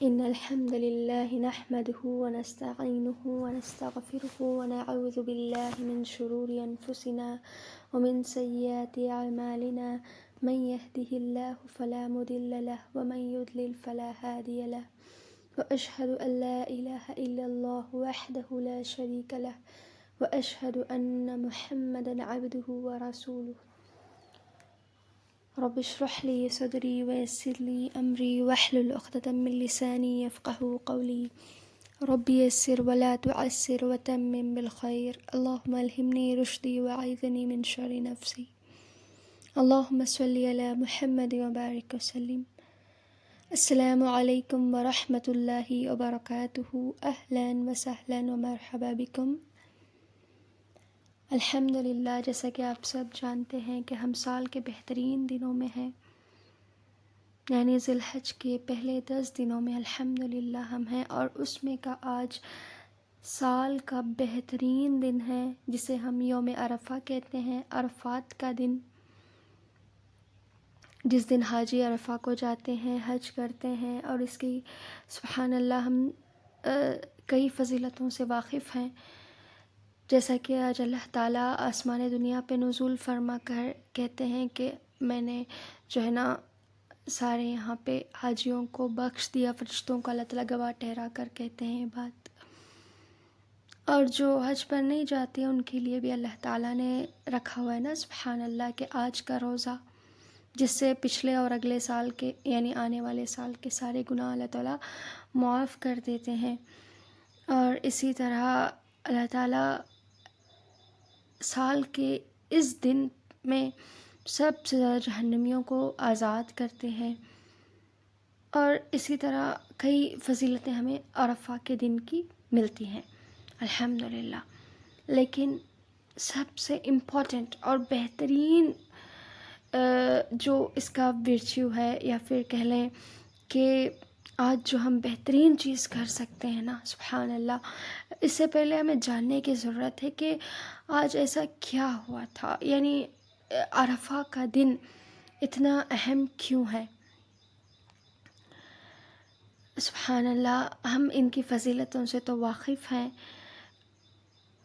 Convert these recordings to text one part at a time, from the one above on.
إن الحمد لله نحمده ونستعينه ونستغفره ونعوذ بالله من شرور أنفسنا ومن سيئات أعمالنا من يهده الله فلا مضل له ومن يضلل فلا هادي له وأشهد أن لا إله إلا الله وحده لا شريك له وأشهد أن محمدا عبده ورسوله رب اشرح لي صدري ويسر لي أمري واحلل عقدة من لساني يفقهوا قولي رب يسر ولا تعسر وتمم بالخير اللهم ألهمني رشدي وأعذني من شر نفسي اللهم صل على محمد وبارك وسلم. السلام علیکم ورحمۃ اللہ وبرکاتہ. اہلا وسہلا ومرحبا بکم. الحمدللہ، جیسا کہ آپ سب جانتے ہیں کہ ہم سال کے بہترین دنوں میں ہیں، یعنی ذی الحج کے پہلے 10 دنوں میں الحمدللہ ہم ہیں، اور اس میں کا آج سال کا بہترین دن ہے جسے ہم یوم عرفہ کہتے ہیں، عرفات کا دن، جس دن حاجی عرفہ کو جاتے ہیں، حج کرتے ہیں، اور اس کی سبحان اللہ ہم کئی فضیلتوں سے واقف ہیں. جیسا کہ آج اللہ تعالیٰ آسمان دنیا پہ نزول فرما کر کہتے ہیں کہ میں نے جو ہے نا سارے یہاں پہ حاجیوں کو بخش دیا، فرشتوں کو اللہ تعالیٰ گواہ ٹھہرا کر کہتے ہیں بات. اور جو حج پر نہیں جاتے ان کے لیے بھی اللہ تعالیٰ نے رکھا ہوا ہے نا سبحان اللہ کہ آج کا روزہ، جس سے پچھلے اور اگلے سال کے یعنی آنے والے سال کے سارے گناہ اللہ تعالیٰ معاف کر دیتے ہیں. اور اسی طرح اللہ تعالیٰ سال کے اس دن میں سب سے زیادہ جہنمیوں کو آزاد کرتے ہیں. اور اسی طرح کئی فضیلتیں ہمیں عرفہ کے دن کی ملتی ہیں الحمدللہ. لیکن سب سے امپورٹنٹ اور بہترین جو اس کا ورچیو ہے، یا پھر کہہ لیں کہ آج جو ہم بہترین چیز کر سکتے ہیں نا سبحان اللہ، اس سے پہلے ہمیں جاننے کی ضرورت ہے کہ آج ایسا کیا ہوا تھا، یعنی عرفہ کا دن اتنا اہم کیوں ہے. سبحان اللہ، ہم ان کی فضیلتوں سے تو واقف ہیں،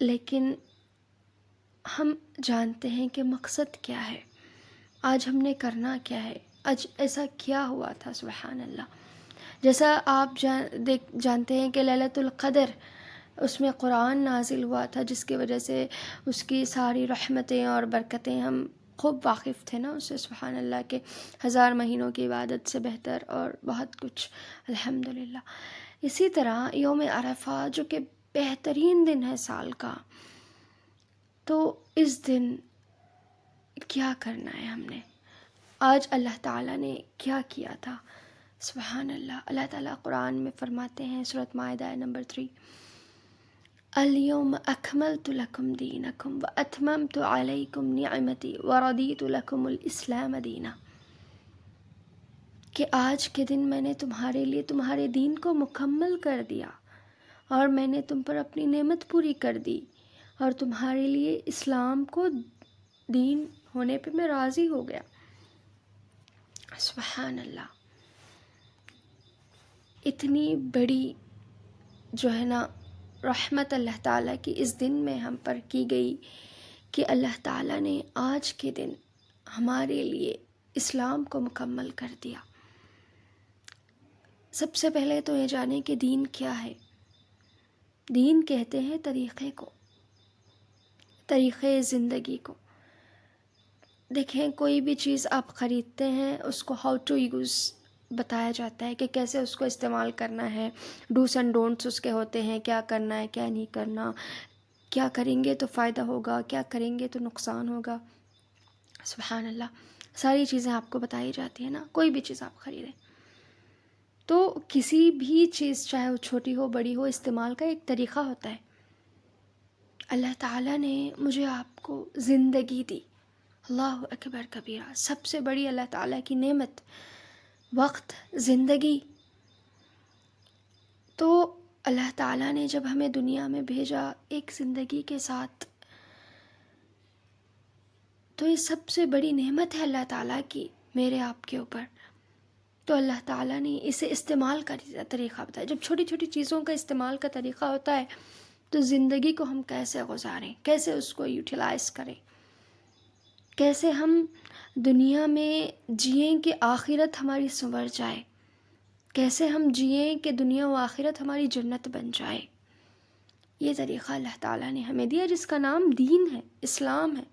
لیکن ہم جانتے ہیں کہ مقصد کیا ہے، آج ہم نے کرنا کیا ہے، آج ایسا کیا ہوا تھا. سبحان اللہ، جیسا آپ جانتے ہیں کہ لیلۃ القدر اس میں قرآن نازل ہوا تھا، جس کی وجہ سے اس کی ساری رحمتیں اور برکتیں ہم خوب واقف تھے نا اس سے. سبحان اللہ کے 1000 مہینوں کی عبادت سے بہتر اور بہت کچھ الحمدللہ. اسی طرح یوم عرفہ جو کہ بہترین دن ہے سال کا، تو اس دن کیا کرنا ہے ہم نے، آج اللہ تعالیٰ نے کیا کیا تھا. سبحان اللہ، اللہ تعالیٰ قرآن میں فرماتے ہیں سورۃ مائدہ نمبر 3، اليوم اکملت لکم دینکم واتممت علیکم نعمتی ورضیت لکم الاسلام دینا، کہ آج کے دن میں نے تمہارے لیے تمہارے دین کو مکمل کر دیا، اور میں نے تم پر اپنی نعمت پوری کر دی، اور تمہارے لیے اسلام کو دین ہونے پہ میں راضی ہو گیا. سبحان اللہ، اتنی بڑی جو ہے نا رحمت اللہ تعالیٰ کی اس دن میں ہم پر کی گئی کہ اللہ تعالیٰ نے آج کے دن ہمارے لیے اسلام کو مکمل کر دیا. سب سے پہلے تو یہ جانیں کہ دین کیا ہے. دین کہتے ہیں طریقے کو، طریقے زندگی کو. دیکھیں، کوئی بھی چیز آپ خریدتے ہیں اس کو ہاؤ ٹو یوز بتایا جاتا ہے کہ کیسے اس کو استعمال کرنا ہے، ڈوز اینڈ ڈونٹس اس کے ہوتے ہیں، کیا کرنا ہے کیا نہیں کرنا، کیا کریں گے تو فائدہ ہوگا، کیا کریں گے تو نقصان ہوگا. سبحان اللہ، ساری چیزیں آپ کو بتائی جاتی ہیں نا. کوئی بھی چیز آپ خریدیں تو کسی بھی چیز چاہے وہ چھوٹی ہو بڑی ہو، استعمال کا ایک طریقہ ہوتا ہے. اللہ تعالیٰ نے مجھے آپ کو زندگی دی، اللہ اکبر کبیرہ، سب سے بڑی اللہ تعالیٰ کی نعمت وقت، زندگی. تو اللہ تعالیٰ نے جب ہمیں دنیا میں بھیجا ایک زندگی کے ساتھ، تو یہ سب سے بڑی نعمت ہے اللہ تعالیٰ کی میرے آپ کے اوپر. تو اللہ تعالیٰ نے اسے استعمال کا طریقہ بتایا. جب چھوٹی چھوٹی چیزوں کا استعمال کا طریقہ ہوتا ہے تو زندگی کو ہم کیسے گزاریں، کیسے اس کو یوٹیلائز کریں، کیسے ہم دنیا میں جئیں کہ آخرت ہماری سنور جائے، کیسے ہم جئیں کہ دنیا و آخرت ہماری جنت بن جائے. یہ طریقہ اللہ تعالیٰ نے ہمیں دیا جس کا نام دین ہے، اسلام ہے.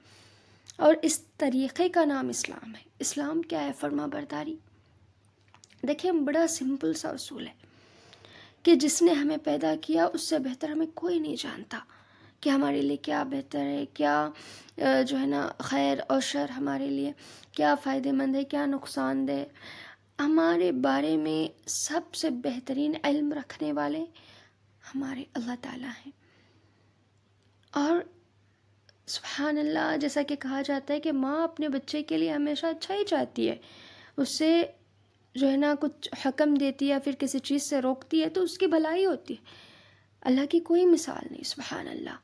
اور اس طریقے کا نام اسلام ہے. اسلام کیا ہے؟ فرما برداری. دیکھیں بڑا سمپل سا اصول ہے کہ جس نے ہمیں پیدا کیا اس سے بہتر ہمیں کوئی نہیں جانتا کہ ہمارے لیے کیا بہتر ہے، کیا جو ہے نا خیر اور شر ہمارے لیے، کیا فائدہ مند ہے، کیا نقصان دہ. ہمارے بارے میں سب سے بہترین علم رکھنے والے ہمارے اللہ تعالیٰ ہیں. اور سبحان اللہ، جیسا کہ کہا جاتا ہے کہ ماں اپنے بچے کے لیے ہمیشہ اچھا ہی چاہتی ہے، اس سے جو ہے نا کچھ حکم دیتی ہے یا پھر کسی چیز سے روکتی ہے تو اس کی بھلائی ہوتی ہے. اللہ کی کوئی مثال نہیں. سبحان اللہ.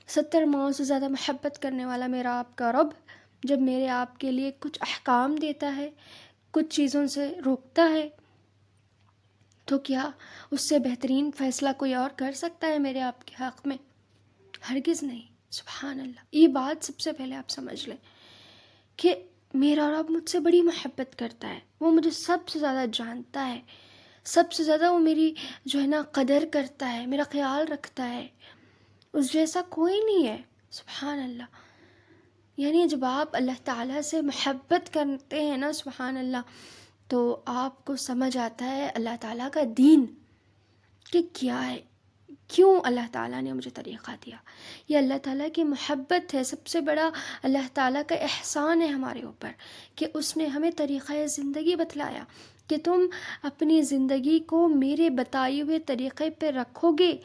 70 ماؤں سے زیادہ محبت کرنے والا میرا آپ کا رب جب میرے آپ کے لیے کچھ احکام دیتا ہے، کچھ چیزوں سے روکتا ہے، تو کیا اس سے بہترین فیصلہ کوئی اور کر سکتا ہے میرے آپ کے حق میں؟ ہرگز نہیں. سبحان اللہ. یہ بات سب سے پہلے آپ سمجھ لیں کہ میرا رب مجھ سے بڑی محبت کرتا ہے، وہ مجھے سب سے زیادہ جانتا ہے، سب سے زیادہ وہ میری جو ہے نا قدر کرتا ہے، میرا خیال رکھتا ہے. اس جیسا کوئی نہیں ہے. سبحان اللہ. یعنی جب آپ اللہ تعالیٰ سے محبت کرتے ہیں نا، سبحان اللہ، تو آپ کو سمجھ آتا ہے اللہ تعالیٰ کا دین کہ کیا ہے، کیوں اللہ تعالیٰ نے مجھے طریقہ دیا. یہ اللہ تعالیٰ کی محبت ہے. سب سے بڑا اللہ تعالیٰ کا احسان ہے ہمارے اوپر کہ اس نے ہمیں طریقہ زندگی بتلایا کہ تم اپنی زندگی کو میرے بتائے ہوئے طریقے پہ رکھو گے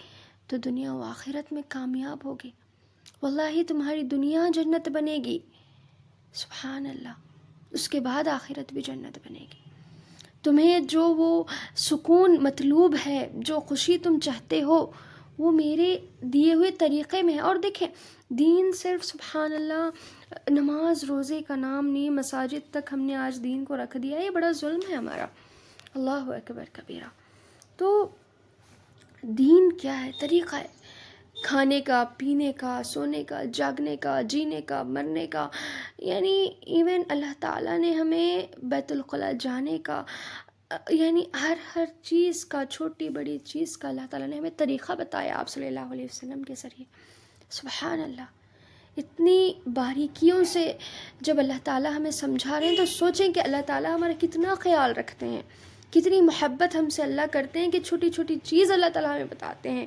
تو دنیا و آخرت میں کامیاب ہوگے. واللہ تمہاری دنیا جنت بنے گی. سبحان اللہ. اس کے بعد آخرت بھی جنت بنے گی. تمہیں جو وہ سکون مطلوب ہے، جو خوشی تم چاہتے ہو، وہ میرے دیے ہوئے طریقے میں ہے. اور دیکھیں دین صرف سبحان اللہ نماز روزے کا نام نہیں. مساجد تک ہم نے آج دین کو رکھ دیا. یہ بڑا ظلم ہے ہمارا. اللہ اکبر کبیرہ. تو دین کیا ہے؟ طریقہ ہے کھانے کا، پینے کا، سونے کا، جاگنے کا، جینے کا، مرنے کا. یعنی ایون اللہ تعالیٰ نے ہمیں بیت الخلاء جانے کا، یعنی ہر چیز کا، چھوٹی بڑی چیز کا اللہ تعالیٰ نے ہمیں طریقہ بتایا آپ صلی اللہ علیہ وسلم کے ذریعے. سبحان اللہ. اتنی باریکیوں سے جب اللہ تعالیٰ ہمیں سمجھا رہے ہیں تو سوچیں کہ اللہ تعالیٰ ہمارا کتنا خیال رکھتے ہیں، کتنی محبت ہم سے اللہ کرتے ہیں کہ چھوٹی چھوٹی چیز اللہ تعالیٰ ہمیں بتاتے ہیں.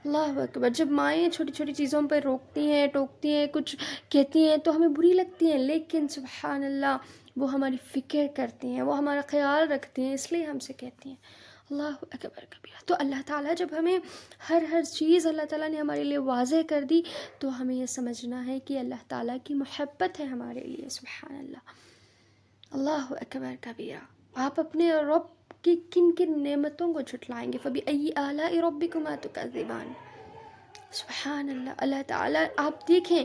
اللہ اکبر. جب مائیں چھوٹی چھوٹی چیزوں پہ روکتی ہیں، ٹوکتی ہیں، کچھ کہتی ہیں تو ہمیں بری لگتی ہیں، لیکن سبحان اللہ وہ ہماری فکر کرتی ہیں، وہ ہمارا خیال رکھتی ہیں، اس لیے ہم سے کہتی ہیں. اللہ اکبر کبیرہ. تو اللہ تعالیٰ جب ہمیں ہر چیز اللہ تعالیٰ نے ہمارے لیے واضح کر دی تو ہمیں یہ سمجھنا ہے کہ اللہ تعالیٰ کی محبت ہے ہمارے لیے. سبحان اللہ. اللہ اکبر کبیرہ. آپ اپنے رب کی کن کن نعمتوں کو جھٹلائیں گے. فَبِأَيِّ آلَاءِ رَبِّكُمَا تُكَذِّبَانِ. سبحان اللہ. اللہ تعالیٰ آپ دیکھیں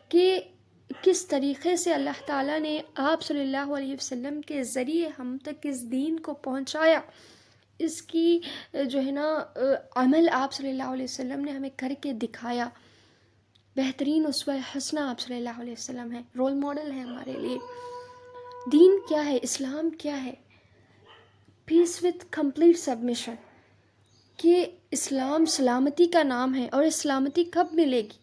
کہ کس طریقے سے اللہ تعالیٰ نے آپ صلی اللہ علیہ وسلم کے ذریعے ہم تک اس دین کو پہنچایا. اس کی جو ہے نا عمل آپ صلی اللہ علیہ وسلم نے ہمیں کر کے دکھایا. بہترین اسوہ حسنہ آپ صلی اللہ علیہ وسلم ہے، رول ماڈل ہے ہمارے لیے. دین کیا ہے؟ اسلام کیا ہے؟ پیس وتھ کمپلیٹ سبمیشن. کہ اسلام سلامتی کا نام ہے. اور سلامتی کب ملے گی؟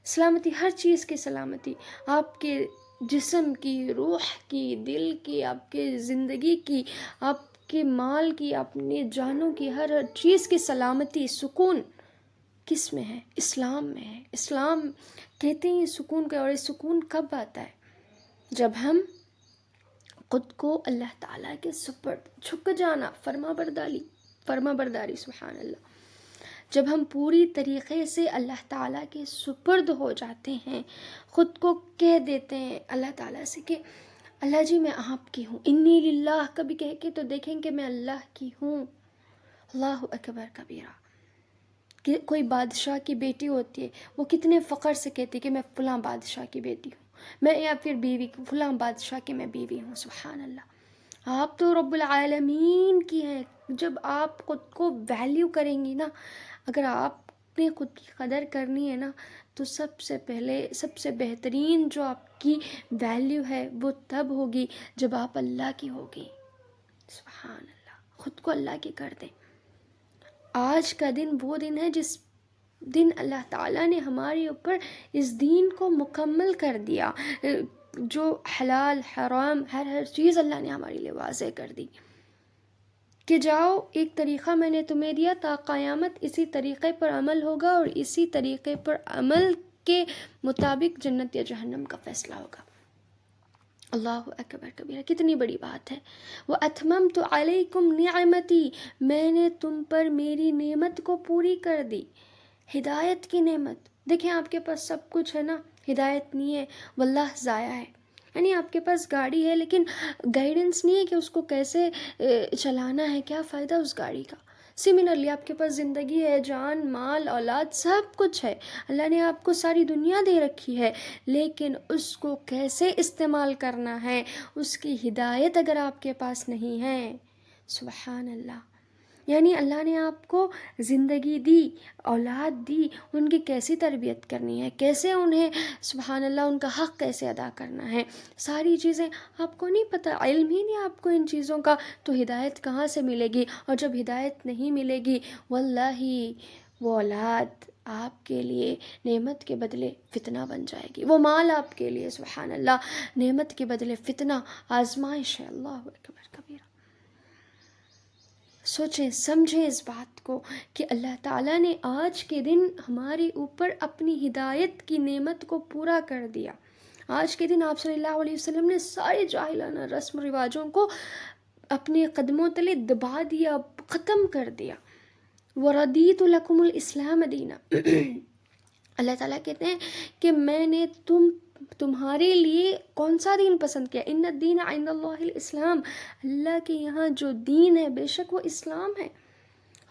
سلامتی ہر چیز کی سلامتی، آپ کے جسم کی، روح کی، دل کی، آپ کے زندگی کی، آپ کے مال کی، اپنے جانوں کی، ہر چیز کی سلامتی، سکون کس میں ہے؟ اسلام میں ہے. اسلام کہتے ہیں سکون کا. اور یہ سکون کب آتا ہے؟ جب ہم خود کو اللہ تعالیٰ کے سپرد جھک جانا، فرما برداری. سبحان اللہ. جب ہم پوری طریقے سے اللہ تعالیٰ کے سپرد ہو جاتے ہیں، خود کو کہہ دیتے ہیں اللہ تعالیٰ سے کہ اللہ جی میں آپ کی ہوں، انی للہ کبھی کہہ کے تو دیکھیں کہ میں اللہ کی ہوں. اللہ اکبر کبیرہ. کہ کوئی بادشاہ کی بیٹی ہوتی ہے، وہ کتنے فخر سے کہتی ہے کہ میں فلاں بادشاہ کی بیٹی ہوں، میں یا پھر بیوی فلاں بادشاہ کی میں بیوی ہوں. سبحان اللہ. آپ تو رب العالمین کی ہیں. جب آپ خود کو ویلیو کریں گی نا، اگر آپ نے خود کی قدر کرنی ہے نا، تو سب سے پہلے سب سے بہترین جو آپ کی ویلیو ہے وہ تب ہوگی جب آپ اللہ کی ہوگی. سبحان اللہ، خود کو اللہ کی کر دیں. آج کا دن وہ دن ہے جس دن اللہ تعالیٰ نے ہمارے اوپر اس دین کو مکمل کر دیا. جو حلال حرام ہر چیز اللہ نے ہمارے لیے واضح کر دی کہ جاؤ، ایک طریقہ میں نے تمہیں دیا، تا قیامت اسی طریقے پر عمل ہوگا اور اسی طریقے پر عمل کے مطابق جنت یا جہنم کا فیصلہ ہوگا. اللہ اکبر کبیرہ، کتنی بڑی بات ہے. وَأَتْمَمْتُ عَلَيْكُمْ نِعْمَتِي، میں نے تم پر میری نعمت کو پوری کر دی. ہدایت کی نعمت. دیکھیں آپ کے پاس سب کچھ ہے نا، ہدایت نہیں ہے واللہ ضائع ہے. یعنی آپ کے پاس گاڑی ہے لیکن گائیڈنس نہیں ہے کہ اس کو کیسے چلانا ہے، کیا فائدہ اس گاڑی کا. سملرلی آپ کے پاس زندگی ہے، جان مال اولاد سب کچھ ہے، اللہ نے آپ کو ساری دنیا دے رکھی ہے، لیکن اس کو کیسے استعمال کرنا ہے، اس کی ہدایت اگر آپ کے پاس نہیں ہے. سبحان اللہ. یعنی اللہ نے آپ کو زندگی دی، اولاد دی، ان کی کیسی تربیت کرنی ہے، کیسے انہیں سبحان اللہ ان کا حق کیسے ادا کرنا ہے، ساری چیزیں آپ کو نہیں پتہ، علم ہی نہیں آپ کو ان چیزوں کا، تو ہدایت کہاں سے ملے گی؟ اور جب ہدایت نہیں ملے گی، واللہ وہ اولاد آپ کے لیے نعمت کے بدلے فتنہ بن جائے گی، وہ مال آپ کے لیے سبحان اللہ نعمت کے بدلے فتنہ، آزمائش ہے. اللہ اکبر کبیرہ. سوچیں سمجھیں اس بات کو کہ اللہ تعالیٰ نے آج کے دن ہمارے اوپر اپنی ہدایت کی نعمت کو پورا کر دیا. آج کے دن آپ صلی اللہ علیہ وسلم نے سارے جاہلانہ رسم و رواجوں کو اپنے قدموں تلے دبا دیا، ختم کر دیا. وَرَضِيتُ لَكُمُ الْإِسْلَامَ دِينًا. اللہ تعالیٰ کہتے ہیں کہ میں نے تمہارے لیے کون سا دین پسند کیا؟ ان الدین عند اللہ الاسلام، اللہ کے یہاں جو دین ہے بے شک وہ اسلام ہے.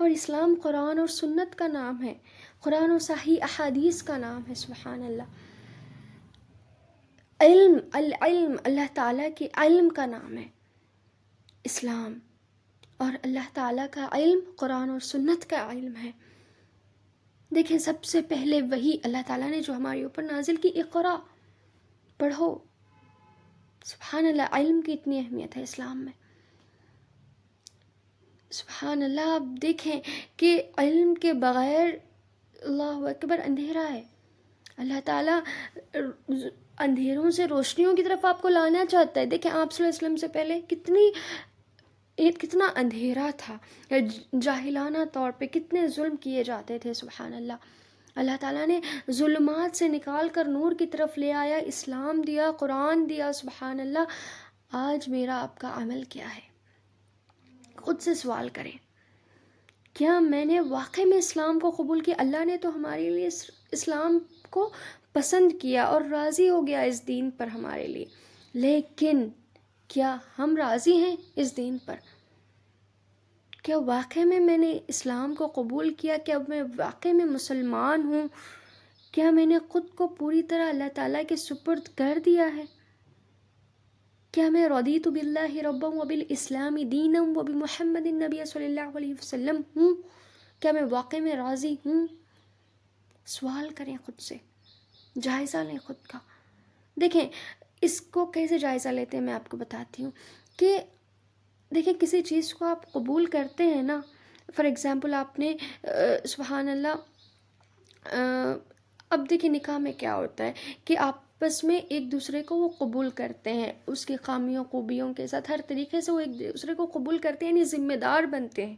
اور اسلام قرآن اور سنت کا نام ہے، قرآن اور صحیح احادیث کا نام ہے. سبحان اللہ. العلم اللہ تعالیٰ کے علم کا نام ہے اسلام، اور اللہ تعالیٰ کا علم قرآن اور سنت کا علم ہے. دیکھیں سب سے پہلے وہی اللہ تعالیٰ نے جو ہمارے اوپر نازل کی، اقرا، پڑھو. سبحان اللہ، علم کی اتنی اہمیت ہے اسلام میں. سبحان اللہ. آپ دیکھیں کہ علم کے بغیر اللہ اکبر اندھیرا ہے. اللہ تعالیٰ اندھیروں سے روشنیوں کی طرف آپ کو لانا چاہتا ہے. دیکھیں آپ صلی اللہ علیہ وسلم سے پہلے کتنا اندھیرا تھا، جاہلانہ طور پہ کتنے ظلم کیے جاتے تھے. سبحان اللہ. اللہ تعالیٰ نے ظلمات سے نکال کر نور کی طرف لے آیا، اسلام دیا، قرآن دیا. سبحان اللہ. آج میرا آپ کا عمل کیا ہے؟ خود سے سوال کریں، کیا میں نے واقعی میں اسلام کو قبول کیا؟ اللہ نے تو ہمارے لیے اسلام کو پسند کیا اور راضی ہو گیا اس دین پر ہمارے لیے، لیکن کیا ہم راضی ہیں اس دین پر؟ کیا واقعی میں نے اسلام کو قبول کیا؟ کیا میں واقعی میں مسلمان ہوں؟ کیا میں نے خود کو پوری طرح اللہ تعالیٰ کے سپرد کر دیا ہے؟ کیا میں رضیت باللہ ربا وبالاسلام دینا وبمحمد النبی صلی اللہ علیہ وسلم ہوں؟ کیا میں واقعی میں راضی ہوں؟ سوال کریں خود سے، جائزہ لیں خود کا. دیکھیں اس کو کیسے جائزہ لیتے ہیں میں آپ کو بتاتی ہوں کہ دیکھیں کسی چیز کو آپ قبول کرتے ہیں نا، فار ایگزامپل آپ نے سبحان اللہ اب دیکھیں نکاح میں کیا ہوتا ہے کہ آپس میں ایک دوسرے کو وہ قبول کرتے ہیں، اس کی خامیوں خوبیوں کے ساتھ ہر طریقے سے وہ ایک دوسرے کو قبول کرتے ہیں، یعنی ذمہ دار بنتے ہیں.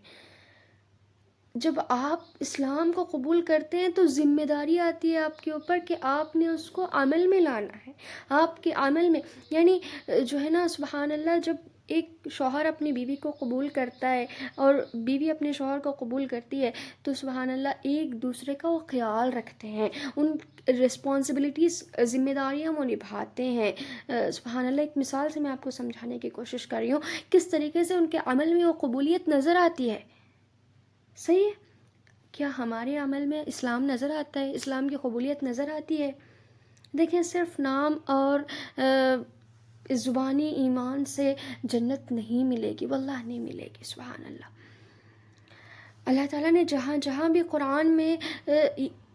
جب آپ اسلام کو قبول کرتے ہیں تو ذمہ داری آتی ہے آپ کے اوپر کہ آپ نے اس کو عمل میں لانا ہے. آپ کے عمل میں یعنی جو ہے نا سبحان اللہ، جب ایک شوہر اپنی بیوی کو قبول کرتا ہے اور بیوی اپنے شوہر کو قبول کرتی ہے تو سبحان اللہ ایک دوسرے کا وہ خیال رکھتے ہیں، ان رسپانسبلٹیز ذمہ داریاں وہ نبھاتے ہیں. سبحان اللہ. ایک مثال سے میں آپ کو سمجھانے کی کوشش کر رہی ہوں کس طریقے سے ان کے عمل میں وہ قبولیت نظر آتی ہے. صحیح ہے؟ کیا ہمارے عمل میں اسلام نظر آتا ہے؟ اسلام کی قبولیت نظر آتی ہے؟ دیکھیں صرف نام اور اس زبانی ایمان سے جنت نہیں ملے گی، واللہ نہیں ملے گی. سبحان اللہ. اللہ تعالیٰ نے جہاں جہاں بھی قرآن میں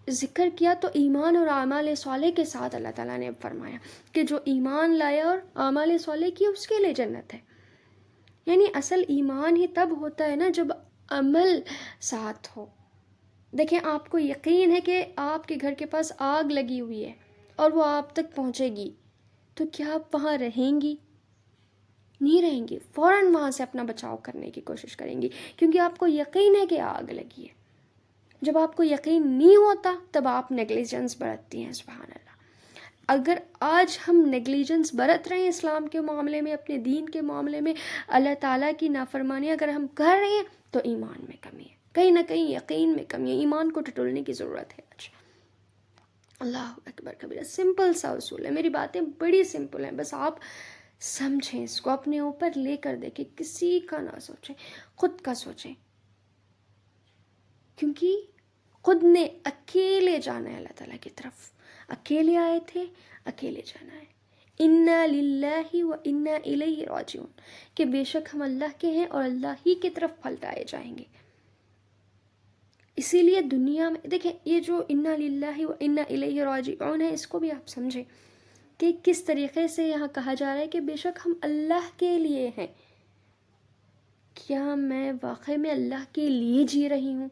ذکر کیا تو ایمان اور اعمال صالح کے ساتھ اللہ تعالیٰ نے فرمایا کہ جو ایمان لایا اور اعمال صالح کی اس کے لیے جنت ہے. یعنی اصل ایمان ہی تب ہوتا ہے نا جب عمل ساتھ ہو. دیکھیں آپ کو یقین ہے کہ آپ کے گھر کے پاس آگ لگی ہوئی ہے اور وہ آپ تک پہنچے گی، تو کیا آپ وہاں رہیں گی؟ نہیں رہیں گی، فوراً وہاں سے اپنا بچاؤ کرنے کی کوشش کریں گی، کیونکہ آپ کو یقین ہے کہ آگ لگی ہے. جب آپ کو یقین نہیں ہوتا تب آپ نیگلیجنس برتتی ہیں. سبحان اللہ. اگر آج ہم نیگلیجنس برت رہے ہیں اسلام کے معاملے میں، اپنے دین کے معاملے میں، اللہ تعالیٰ کی نافرمانی اگر ہم کر رہے ہیں تو ایمان میں کمی ہے، کہیں نہ کہیں یقین میں کمی ہے. ایمان کو ٹٹولنے کی ضرورت ہے آج. اللہ اکبر کبیرہ. سمپل سا اصول ہے، میری باتیں بڑی سمپل ہیں، بس آپ سمجھیں اس کو، اپنے اوپر لے کر دیکھیں، کسی کا نہ سوچیں، خود کا سوچیں. کیونکہ خود نے اکیلے جانا ہے اللہ تعالیٰ کی طرف. اکیلے آئے تھے، اکیلے جانا ہے. انا للہ و انا الیہ راجعون، کہ بے شک ہم اللہ کے ہیں اور اللہ ہی کی طرف پلٹائے جائیں گے. اسی لیے دنیا میں دیکھیں یہ جو انا للہ و انا الیہ راجعون ہے، اس کو بھی آپ سمجھیں کہ کس طریقے سے یہاں کہا جا رہا ہے کہ بے شک ہم اللہ کے لیے ہیں. کیا میں واقعی میں اللہ کے لیے جی رہی ہوں؟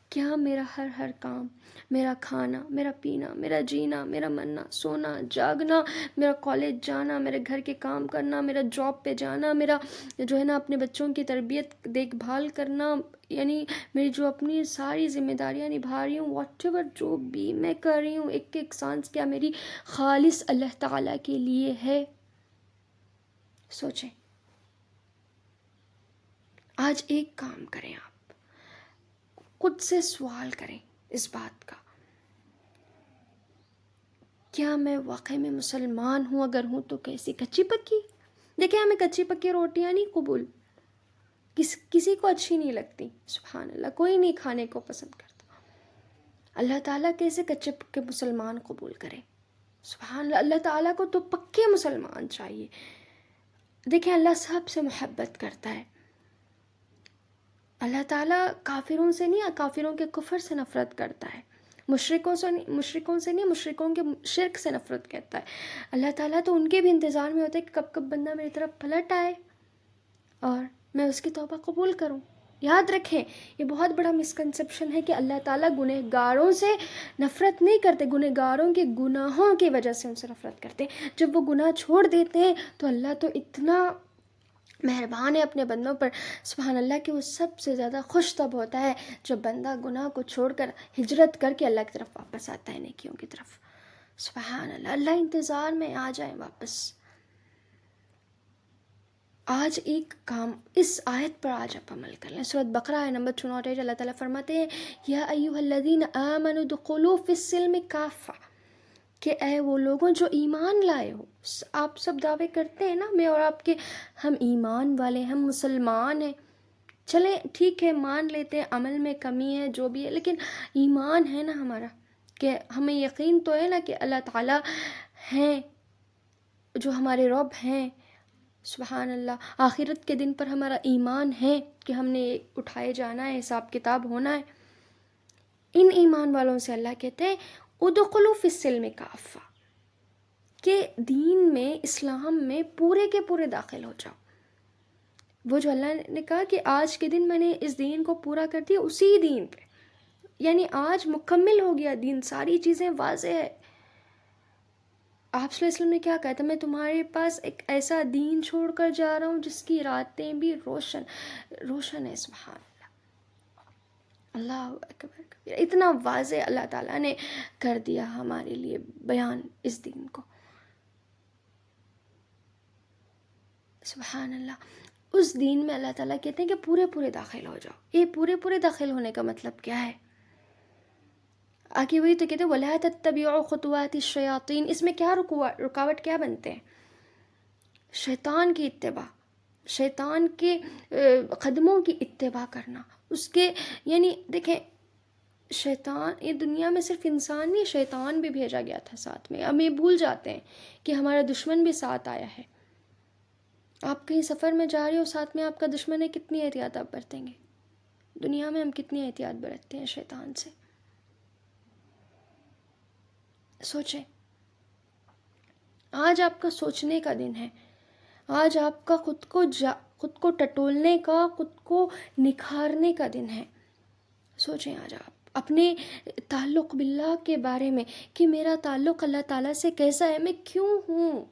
کیا میرا ہر کام، میرا کھانا، میرا پینا، میرا جینا، میرا مرنا، سونا، جاگنا، میرا کالج جانا، میرے گھر کے کام کرنا، میرا جاب پہ جانا، میرا جو ہے نا اپنے بچوں کی تربیت دیکھ بھال کرنا، یعنی میری جو اپنی ساری ذمہ داریاں نبھا رہی ہوں، واٹ ایور جو بھی میں کر رہی ہوں، ایک ایک سانس کیا میری خالص اللہ تعالیٰ کے لیے ہے؟ سوچیں. آج ایک کام کریں، آپ خود سے سوال کریں اس بات کا، کیا میں واقعی میں مسلمان ہوں؟ اگر ہوں تو کیسی؟ کچی پکی؟ دیکھیں ہمیں کچی پکی روٹیاں نہیں قبول، کسی کو اچھی نہیں لگتی. سبحان اللہ. کوئی نہیں کھانے کو پسند کرتا. اللہ تعالیٰ کیسے کچے پکے مسلمان قبول کرے؟ سبحان اللہ. اللہ تعالیٰ کو تو پکے مسلمان چاہیے. دیکھیں اللہ سب سے محبت کرتا ہے. اللہ تعالیٰ کافروں سے نہیں، کافروں کے کفر سے نفرت کرتا ہے. مشرکوں سے نہیں، مشرکوں کے شرک سے نفرت کرتا ہے. اللہ تعالیٰ تو ان کے بھی انتظار میں ہوتا ہے کہ کب کب بندہ میری طرف پلٹ آئے اور میں اس کی توبہ قبول کروں. یاد رکھیں یہ بہت بڑا مسکنسیپشن ہے کہ اللہ تعالیٰ گنہگاروں سے نفرت نہیں کرتے، گنہگاروں کے گناہوں کی وجہ سے ان سے نفرت کرتے. جب وہ گناہ چھوڑ دیتے ہیں تو اللہ تو اتنا مہربان ہے اپنے بندوں پر، سبحان اللہ، کہ وہ سب سے زیادہ خوش تب ہوتا ہے جب بندہ گناہ کو چھوڑ کر ہجرت کر کے اللہ کی طرف واپس آتا ہے، نیکیوں کی طرف. سبحان اللہ. اللہ انتظار میں، آ جائیں واپس. آج ایک کام، اس آیت پر آج آپ عمل کر لیں. سورۃ بقرہ آیت نمبر 64. اللہ تعالیٰ فرماتے ہیں یا ایھا الذین آمنوا ادخلوا فی السلم کافہ، کہ اے وہ لوگوں جو ایمان لائے ہو. آپ سب دعوے کرتے ہیں نا، میں اور آپ کے، ہم ایمان والے، ہم مسلمان ہیں. چلیں ٹھیک ہے، مان لیتے ہیں عمل میں کمی ہے جو بھی ہے، لیکن ایمان ہے نا ہمارا، کہ ہمیں یقین تو ہے نا کہ اللہ تعالیٰ ہیں جو ہمارے رب ہیں. سبحان اللہ. آخرت کے دن پر ہمارا ایمان ہے کہ ہم نے اٹھائے جانا ہے، حساب کتاب ہونا ہے. ان ایمان والوں سے اللہ کہتے ہیں ادخلوا فی السلم کافہ، کہ دین میں، اسلام میں پورے کے پورے داخل ہو جاؤ. وہ جو اللہ نے کہا کہ آج کے دن میں نے اس دین کو پورا کر دیا، اسی دین پہ، یعنی آج مکمل ہو گیا دین، ساری چیزیں واضح ہے. آپ صلی اللہ علیہ وسلم نے کیا کہا تھا؟ میں تمہارے پاس ایک ایسا دین چھوڑ کر جا رہا ہوں جس کی راتیں بھی روشن ہے. سبحان اللہ. اللہ اکبر کبیر. اتنا واضح اللہ تعالیٰ نے کر دیا ہمارے لیے بیان اس دین کو. سبحان اللہ. اس دین میں اللہ تعالیٰ کہتے ہیں کہ پورے پورے داخل ہو جاؤ. یہ پورے پورے داخل ہونے کا مطلب کیا ہے؟ آگے وہی تو کہتے ہیں وَلَا تَتَّبِعُوا خُطُوَاتِ الشَّيَاطِينِ. اس میں کیا رکاوٹ کیا بنتے ہیں؟ شیطان کی اتباع، شیطان کے قدموں کی اتباع کرنا. اس کے یعنی دیکھیں شیطان، یہ دنیا میں صرف انسان نہیں، شیطان بھی بھیجا گیا تھا ساتھ میں. ہم یہ بھول جاتے ہیں کہ ہمارا دشمن بھی ساتھ آیا ہے. آپ کہیں سفر میں جا رہے ہو، ساتھ میں آپ کا دشمن ہے، کتنی احتیاط آپ برتیں گے؟ دنیا میں ہم کتنی احتیاط برتتے ہیں شیطان سے، سوچیں۔ آج آپ کا سوچنے کا دن ہے، آج آپ کا خود کو ٹٹولنے کا، خود کو نکھارنے کا دن ہے۔ سوچیں آج آپ اپنے تعلق باللہ کے بارے میں کہ میرا تعلق اللہ تعالیٰ سے کیسا ہے، میں کیوں ہوں،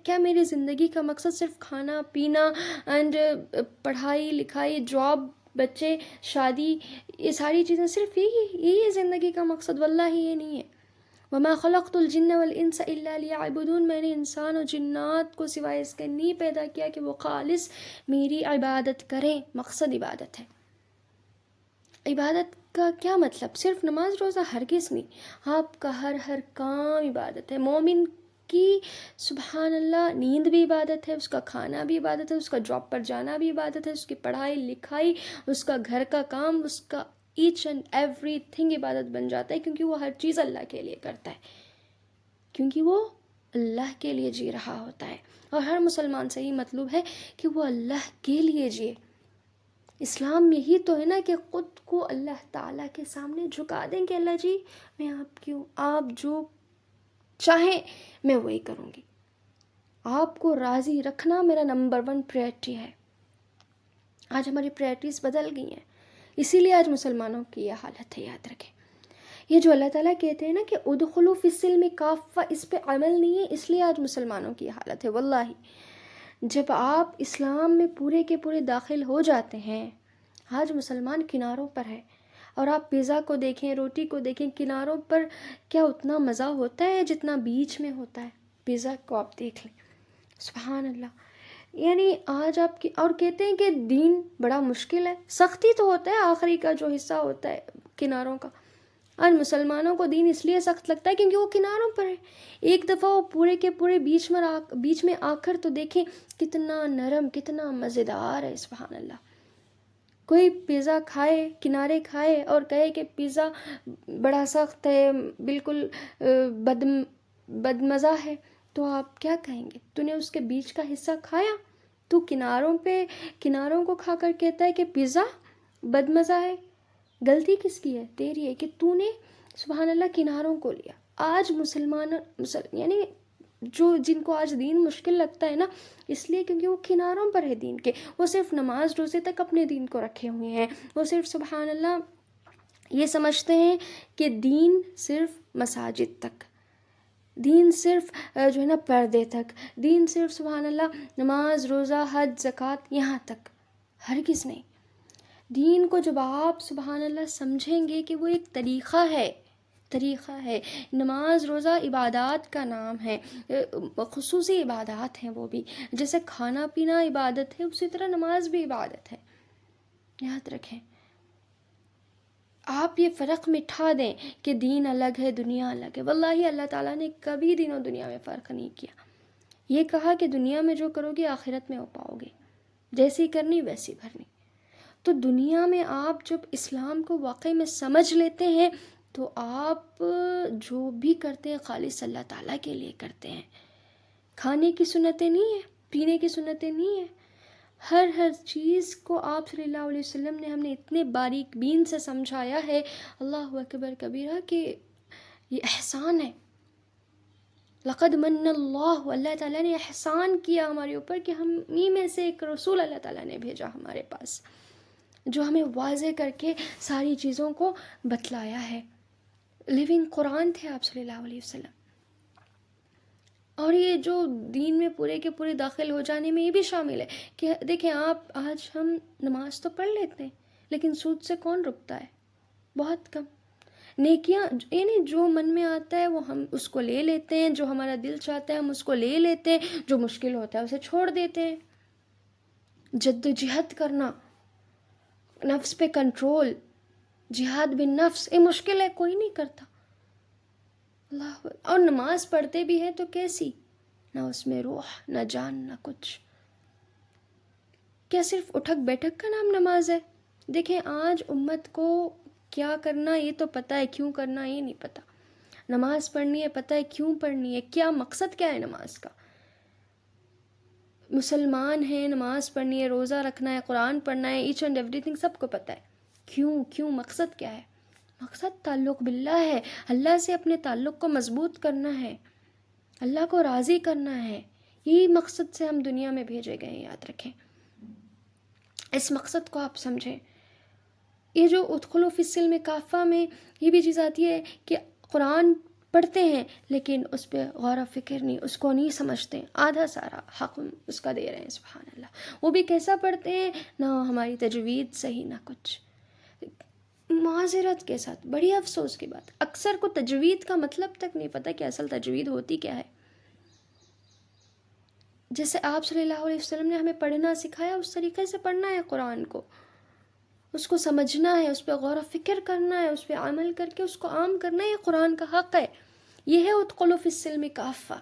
کیا میری زندگی کا مقصد صرف کھانا پینا اینڈ پڑھائی لکھائی، جاب، بچے، شادی، یہ ساری چیزیں صرف یہی ہے زندگی کا مقصد؟ واللہ یہ نہیں ہے۔ وما خلقت الجن والانس الا لیعبدون، میں نے انسان اور جنات کو سوائے اس کے نہیں پیدا کیا کہ وہ خالص میری عبادت کریں۔ مقصد عبادت ہے۔ عبادت کا کیا مطلب؟ صرف نماز روزہ ہرگز نہیں، آپ کا ہر کام عبادت ہے۔ مومن کی سبحان اللہ نیند بھی عبادت ہے، اس کا کھانا بھی عبادت ہے، اس کا جاب پر جانا بھی عبادت ہے، اس کی پڑھائی لکھائی، اس کا گھر کا کام، اس کا ایچ اینڈ ایوری تھنگ عبادت بن جاتا ہے، کیونکہ وہ ہر چیز اللہ کے لیے کرتا ہے، کیونکہ وہ اللہ کے لیے جی رہا ہوتا ہے۔ اور ہر مسلمان سے ہی مطلوب ہے کہ وہ اللہ کے لیے جیے۔ اسلام یہی تو ہے نا کہ خود کو اللہ تعالیٰ کے سامنے جھکا دیں کہ اللہ جی میں آپ کی ہوں، آپ جو چاہیں میں وہی کروں گی، آپ کو راضی رکھنا میرا نمبر 1 پریورٹی ہے۔ آج ہماری پریورٹیز بدل گئی ہیں، اسی لیے آج مسلمانوں کی یہ حالت ہے۔ یاد رکھیں، یہ جو اللہ تعالیٰ کہتے ہیں نا کہ ادخلوا فی السلم کافہ، اس پہ عمل نہیں ہے، اس لیے آج مسلمانوں کی یہ حالت ہے۔ واللہ جب آپ اسلام میں پورے کے پورے داخل ہو جاتے ہیں، آج مسلمان کناروں پر ہے، اور آپ پیزا کو دیکھیں، روٹی کو دیکھیں، کناروں پر کیا اتنا مزہ ہوتا ہے جتنا بیچ میں ہوتا ہے؟ پیزا کو آپ دیکھ لیں، سبحان اللہ۔ یعنی آج آپ کی، اور کہتے ہیں کہ دین بڑا مشکل ہے، سختی تو ہوتا ہے آخری کا جو حصہ ہوتا ہے کناروں کا۔ اور مسلمانوں کو دین اس لیے سخت لگتا ہے کیونکہ وہ کناروں پر ہے۔ ایک دفعہ وہ پورے کے پورے بیچ میں آ کر تو دیکھیں کتنا نرم، کتنا مزیدار ہے، سبحان اللہ۔ کوئی پیزا کھائے، کنارے کھائے اور کہے کہ پیزا بڑا سخت ہے، بالکل بدمزہ ہے، تو آپ کیا کہیں گے؟ تو نے اس کے بیچ کا حصہ کھایا؟ تو کناروں کو کھا کر کہتا ہے کہ پیزا بدمزہ ہے؟ غلطی کس کی ہے؟ تیری ہے کہ تو نے سبحان اللہ کناروں کو لیا۔ آج یعنی جن کو آج دین مشکل لگتا ہے نا، اس لیے کیونکہ وہ کناروں پر ہے دین کے، وہ صرف نماز روزے تک اپنے دین کو رکھے ہوئے ہیں، وہ صرف سبحان اللہ یہ سمجھتے ہیں کہ دین صرف مساجد تک، دین صرف جو ہے نا پردے تک، دین صرف سبحان اللہ نماز روزہ حج زکوٰۃ یہاں تک، ہرگز نہیں۔ دین کو جب آپ سبحان اللہ سمجھیں گے کہ وہ ایک طریقہ ہے، نماز روزہ عبادات کا نام ہے، خصوصی عبادات ہیں وہ بھی، جیسے کھانا پینا عبادت ہے اسی طرح نماز بھی عبادت ہے۔ یاد رکھیں، آپ یہ فرق مٹھا دیں کہ دین الگ ہے دنیا الگ ہے۔ واللہ اللہ تعالیٰ نے کبھی دین و دنیا میں فرق نہیں کیا، یہ کہا کہ دنیا میں جو کرو گے آخرت میں ہو پاؤ گے، جیسی کرنی ویسی بھرنی۔ تو دنیا میں آپ جب اسلام کو واقعی میں سمجھ لیتے ہیں تو آپ جو بھی کرتے ہیں خالص اللہ تعالیٰ کے لیے کرتے ہیں۔ کھانے کی سنتیں نہیں ہیں، پینے کی سنتیں نہیں ہیں، ہر چیز کو آپ صلی اللہ علیہ وسلم نے، ہم نے اتنے باریک بین سے سمجھایا ہے، اللہ اکبر کبیرہ، کہ یہ احسان ہے۔ لقد من اللہ، اللہ تعالیٰ نے احسان کیا ہمارے اوپر کہ ہم ہی میں سے ایک رسول اللہ تعالیٰ نے بھیجا ہمارے پاس، جو ہمیں واضح کر کے ساری چیزوں کو بتلایا ہے۔ لیونگ قرآن تھے آپ صلی اللہ علیہ وسلم۔ اور یہ جو دین میں پورے کے پورے داخل ہو جانے میں یہ بھی شامل ہے کہ دیکھیں آپ، آج ہم نماز تو پڑھ لیتے ہیں لیکن سود سے کون رکتا ہے؟ بہت کم۔ نیکیاں یعنی جو من میں آتا ہے وہ ہم اس کو لے لیتے ہیں، جو ہمارا دل چاہتا ہے ہم اس کو لے لیتے ہیں، جو مشکل ہوتا ہے اسے چھوڑ دیتے ہیں۔ جد و جہد کرنا، نفس پہ کنٹرول، جہاد بن نفس، یہ مشکل ہے، کوئی نہیں کرتا۔ اللہ، اور نماز پڑھتے بھی ہیں تو کیسی؟ نہ اس میں روح، نہ جان، نہ کچھ۔ کیا صرف اٹھک بیٹھک کا نام نماز ہے؟ دیکھیں آج امت کو کیا کرنا یہ تو پتہ ہے، کیوں کرنا یہ نہیں پتہ۔ نماز پڑھنی ہے، پتہ ہے کیوں پڑھنی ہے، کیا مقصد کیا ہے نماز کا۔ مسلمان ہیں، نماز پڑھنی ہے، روزہ رکھنا ہے، قرآن پڑھنا ہے، ایچ اینڈ ایوری تھنگ سب کو پتہ ہے. کیوں مقصد کیا ہے؟ مقصد تعلق باللہ ہے، اللہ سے اپنے تعلق کو مضبوط کرنا ہے، اللہ کو راضی کرنا ہے. یہی مقصد سے ہم دنیا میں بھیجے گئے ہیں، یاد رکھیں. اس مقصد کو آپ سمجھیں. یہ جو ادخلوا فی السلم کافہ میں یہ بھی چیز آتی ہے کہ قرآن پڑھتے ہیں لیکن اس پہ غور و فکر نہیں، اس کو نہیں سمجھتے، آدھا سارا حق اس کا دے رہے ہیں. سبحان اللہ. وہ بھی کیسا پڑھتے ہیں؟ نہ ہماری تجوید صحیح، نہ کچھ. معذرت کے ساتھ بڑی افسوس کی بات، اکثر کو تجوید کا مطلب تک نہیں پتہ کہ اصل تجوید ہوتی کیا ہے. جیسے آپ صلی اللہ علیہ وسلم نے ہمیں پڑھنا سکھایا، اس طریقے سے پڑھنا ہے قرآن کو، اس کو سمجھنا ہے، اس پہ غور و فکر کرنا ہے، اس پہ عمل کر کے اس کو عام کرنا ہے. یہ قرآن کا حق ہے. یہ ہے ادخلوا فی السلم کافہ.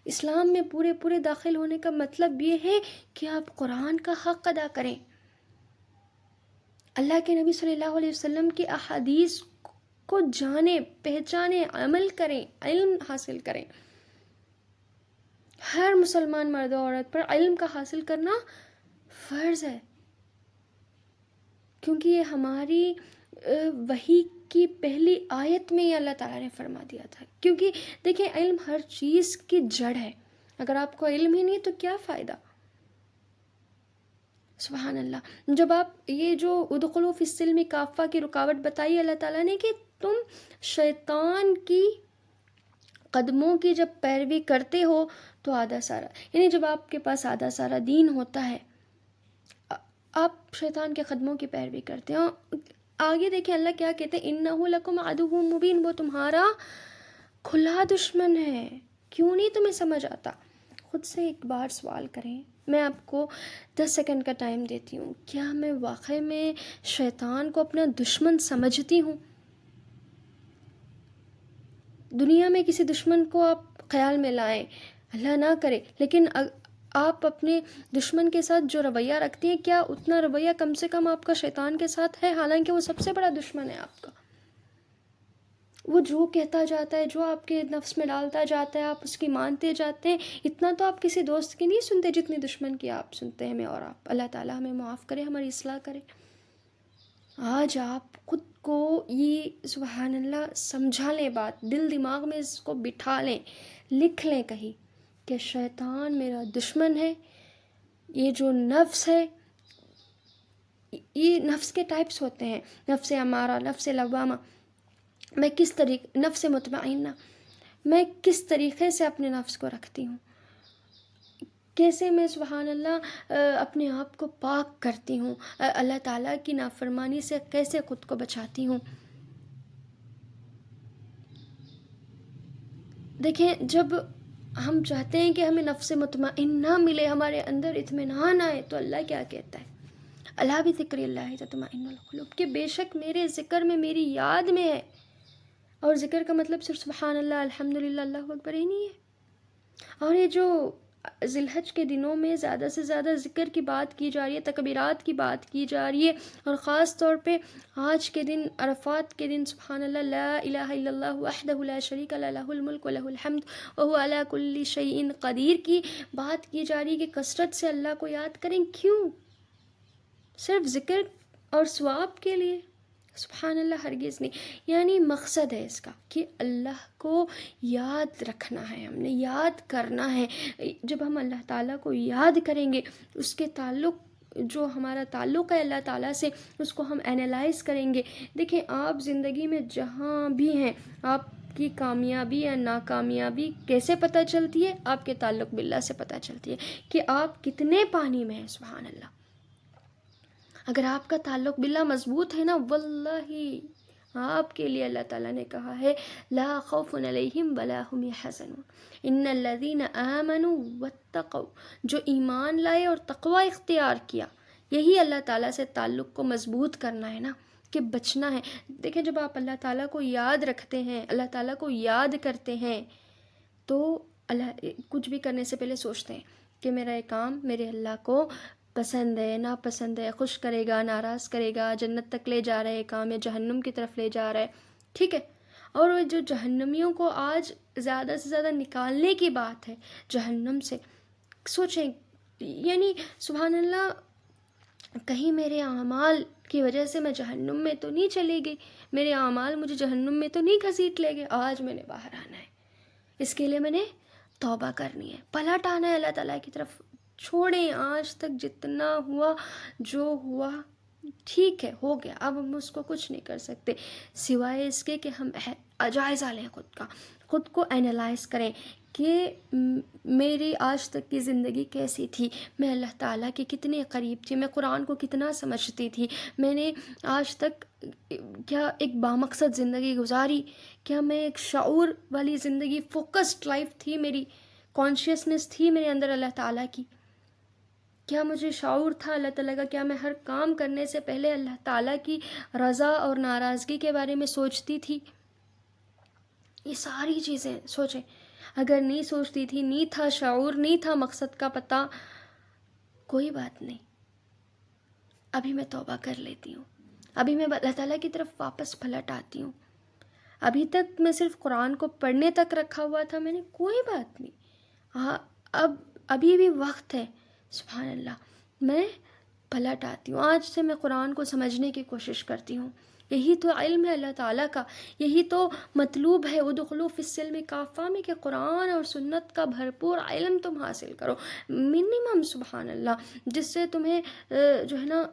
اسلام میں پورے داخل ہونے کا مطلب یہ ہے کہ آپ قرآن کا حق ادا کریں، اللہ کے نبی صلی اللہ علیہ وسلم کی احادیث کو جانیں، پہچانیں، عمل کریں، علم حاصل کریں. ہر مسلمان مرد و عورت پر علم کا حاصل کرنا فرض ہے، کیونکہ یہ ہماری وحی کی پہلی آیت میں یہ اللہ تعالیٰ نے فرما دیا تھا. کیونکہ دیکھیں علم ہر چیز کی جڑ ہے. اگر آپ کو علم ہی نہیں تو کیا فائدہ. سبحان اللہ. جب آپ یہ جو ادخلوا فی السلم کافہ کی رکاوٹ بتائی اللہ تعالیٰ نے کہ تم شیطان کی قدموں کی جب پیروی کرتے ہو تو آدھا سارا، یعنی جب آپ کے پاس آدھا سارا دین ہوتا ہے آپ شیطان کے قدموں کی پیروی کرتے ہیں. آگے دیکھیں اللہ کیا کہتے ہیں، انہ لکم عدو مبین، وہ تمہارا کھلا دشمن ہے. کیوں نہیں تمہیں سمجھ آتا؟ خود سے ایک بار سوال کریں. میں آپ کو 10 سیکنڈ کا ٹائم دیتی ہوں. کیا میں واقعی میں شیطان کو اپنا دشمن سمجھتی ہوں؟ دنیا میں کسی دشمن کو آپ خیال میں لائیں، اللہ نہ کرے، لیکن آپ اپنے دشمن کے ساتھ جو رویہ رکھتی ہیں کیا اتنا رویہ کم سے کم آپ کا شیطان کے ساتھ ہے؟ حالانکہ وہ سب سے بڑا دشمن ہے آپ کا. وہ جو کہتا جاتا ہے، جو آپ کے نفس میں ڈالتا جاتا ہے، آپ اس کی مانتے جاتے ہیں. اتنا تو آپ کسی دوست کی نہیں سنتے جتنی دشمن کی آپ سنتے ہیں. میں اور آپ، اللہ تعالیٰ ہمیں معاف کرے، ہماری اصلاح کرے. آج آپ خود کو یہ سبحان اللہ سمجھا لیں، بات دل دماغ میں اس کو بٹھا لیں، لکھ لیں کہیں کہ شیطان میرا دشمن ہے. یہ جو نفس ہے، یہ نفس کے ٹائپس ہوتے ہیں، نفس امارہ، نفس لوامہ. میں کس طریقے، نفس مطمئنہ، میں کس طریقے سے اپنے نفس کو رکھتی ہوں، کیسے میں سبحان اللہ اپنے آپ کو پاک کرتی ہوں، اللہ تعالیٰ کی نافرمانی سے کیسے خود کو بچاتی ہوں. دیکھیں جب ہم چاہتے ہیں کہ ہمیں نفس مطمئنہ ملے، ہمارے اندر اطمینان آئے، تو اللہ کیا کہتا ہے، اللہ بھی ذکر اللہ تطمئن القلوب، کہ بے شک میرے ذکر میں، میری یاد میں ہے. اور ذکر کا مطلب صرف سبحان اللہ، الحمدللہ، اللہ اکبر ہی نہیں ہے. اور یہ جو ذی الحج کے دنوں میں زیادہ سے زیادہ ذکر کی بات کی جا رہی ہے، تکبیرات کی بات کی جا رہی ہے، اور خاص طور پہ آج کے دن، عرفات کے دن، سبحان اللہ، لا الہ الا اللہ وحدہ لا شریک لہ، لہ الملک ولہ الحمد وہو علی کل شیء قدیر کی بات کی جا رہی ہے کہ کثرت سے اللہ کو یاد کریں. کیوں؟ صرف ذکر اور ثواب کے لیے؟ سبحان اللہ، ہرگز نہیں. یعنی مقصد ہے اس کا کہ اللہ کو یاد رکھنا ہے، ہم نے یاد کرنا ہے. جب ہم اللہ تعالیٰ کو یاد کریں گے، اس کے تعلق، جو ہمارا تعلق ہے اللہ تعالیٰ سے، اس کو ہم اینالائز کریں گے. دیکھیں آپ زندگی میں جہاں بھی ہیں، آپ کی کامیابی یا ناکامیابی کیسے پتہ چلتی ہے؟ آپ کے تعلق باللہ سے پتہ چلتی ہے کہ آپ کتنے پانی میں ہیں. سبحان اللہ. اگر آپ کا تعلق باللہ مضبوط ہے نا، واللہ آپ کے لیے اللہ تعالیٰ نے کہا ہے لا خوف علیہم ولا هم يحزنون ان الذین آمنوا واتقوا، جو ایمان لائے اور تقوی اختیار کیا. یہی اللہ تعالیٰ سے تعلق کو مضبوط کرنا ہے نا، کہ بچنا ہے. دیکھیں جب آپ اللہ تعالیٰ کو یاد رکھتے ہیں، اللہ تعالیٰ کو یاد کرتے ہیں، تو اللہ کچھ بھی کرنے سے پہلے سوچتے ہیں کہ میرا یہ کام میرے اللہ کو پسند ہے، ناپسند ہے، خوش کرے گا، ناراض کرے گا، جنت تک لے جا رہا ہے کام یا جہنم کی طرف لے جا رہا ہے. ٹھیک ہے. اور وہ جو جہنمیوں کو آج زیادہ سے زیادہ نکالنے کی بات ہے جہنم سے، سوچیں یعنی سبحان اللہ، کہیں میرے اعمال کی وجہ سے میں جہنم میں تو نہیں چلی گئی، میرے اعمال مجھے جہنم میں تو نہیں گھسیٹ لے گئے. آج میں نے باہر آنا ہے، اس کے لیے میں نے توبہ کرنی ہے، پلٹ آنا ہے اللہ تعالیٰ کی طرف. چھوڑیں آج تک جتنا ہوا، جو ہوا ٹھیک ہے، ہو گیا. اب ہم اس کو کچھ نہیں کر سکتے سوائے اس کے کہ ہم جائزہ لیں خود کو اینالائز کریں کہ میری آج تک کی زندگی کیسی تھی، میں اللہ تعالیٰ کے کتنے قریب تھی، میں قرآن کو کتنا سمجھتی تھی، میں نے آج تک کیا ایک بامقصد زندگی گزاری، کیا میں ایک شعور والی زندگی، فوکسڈ لائف تھی، میری کانشیسنس تھی میرے اندر اللہ تعالیٰ کی، کیا مجھے شعور تھا اللہ تعالیٰ کا، کیا میں ہر کام کرنے سے پہلے اللہ تعالیٰ کی رضا اور ناراضگی کے بارے میں سوچتی تھی. یہ ساری چیزیں سوچیں. اگر نہیں سوچتی تھی، نہیں تھا شعور، نہیں تھا مقصد کا پتہ، کوئی بات نہیں، ابھی میں توبہ کر لیتی ہوں، ابھی میں اللہ تعالیٰ کی طرف واپس پلٹ آتی ہوں. ابھی تک میں صرف قرآن کو پڑھنے تک رکھا ہوا تھا میں نے، کوئی بات نہیں. ہاں، ابھی بھی وقت ہے. سبحان اللہ، میں پلٹ آتی ہوں. آج سے میں قرآن کو سمجھنے کی کوشش کرتی ہوں. یہی تو علم ہے اللہ تعالیٰ کا، یہی تو مطلوب ہے ادخلوا فی السلم کافہ میں، کہ قرآن اور سنت کا بھرپور علم تم حاصل کرو منیمم. سبحان اللہ، جس سے تمہیں جو ہے نا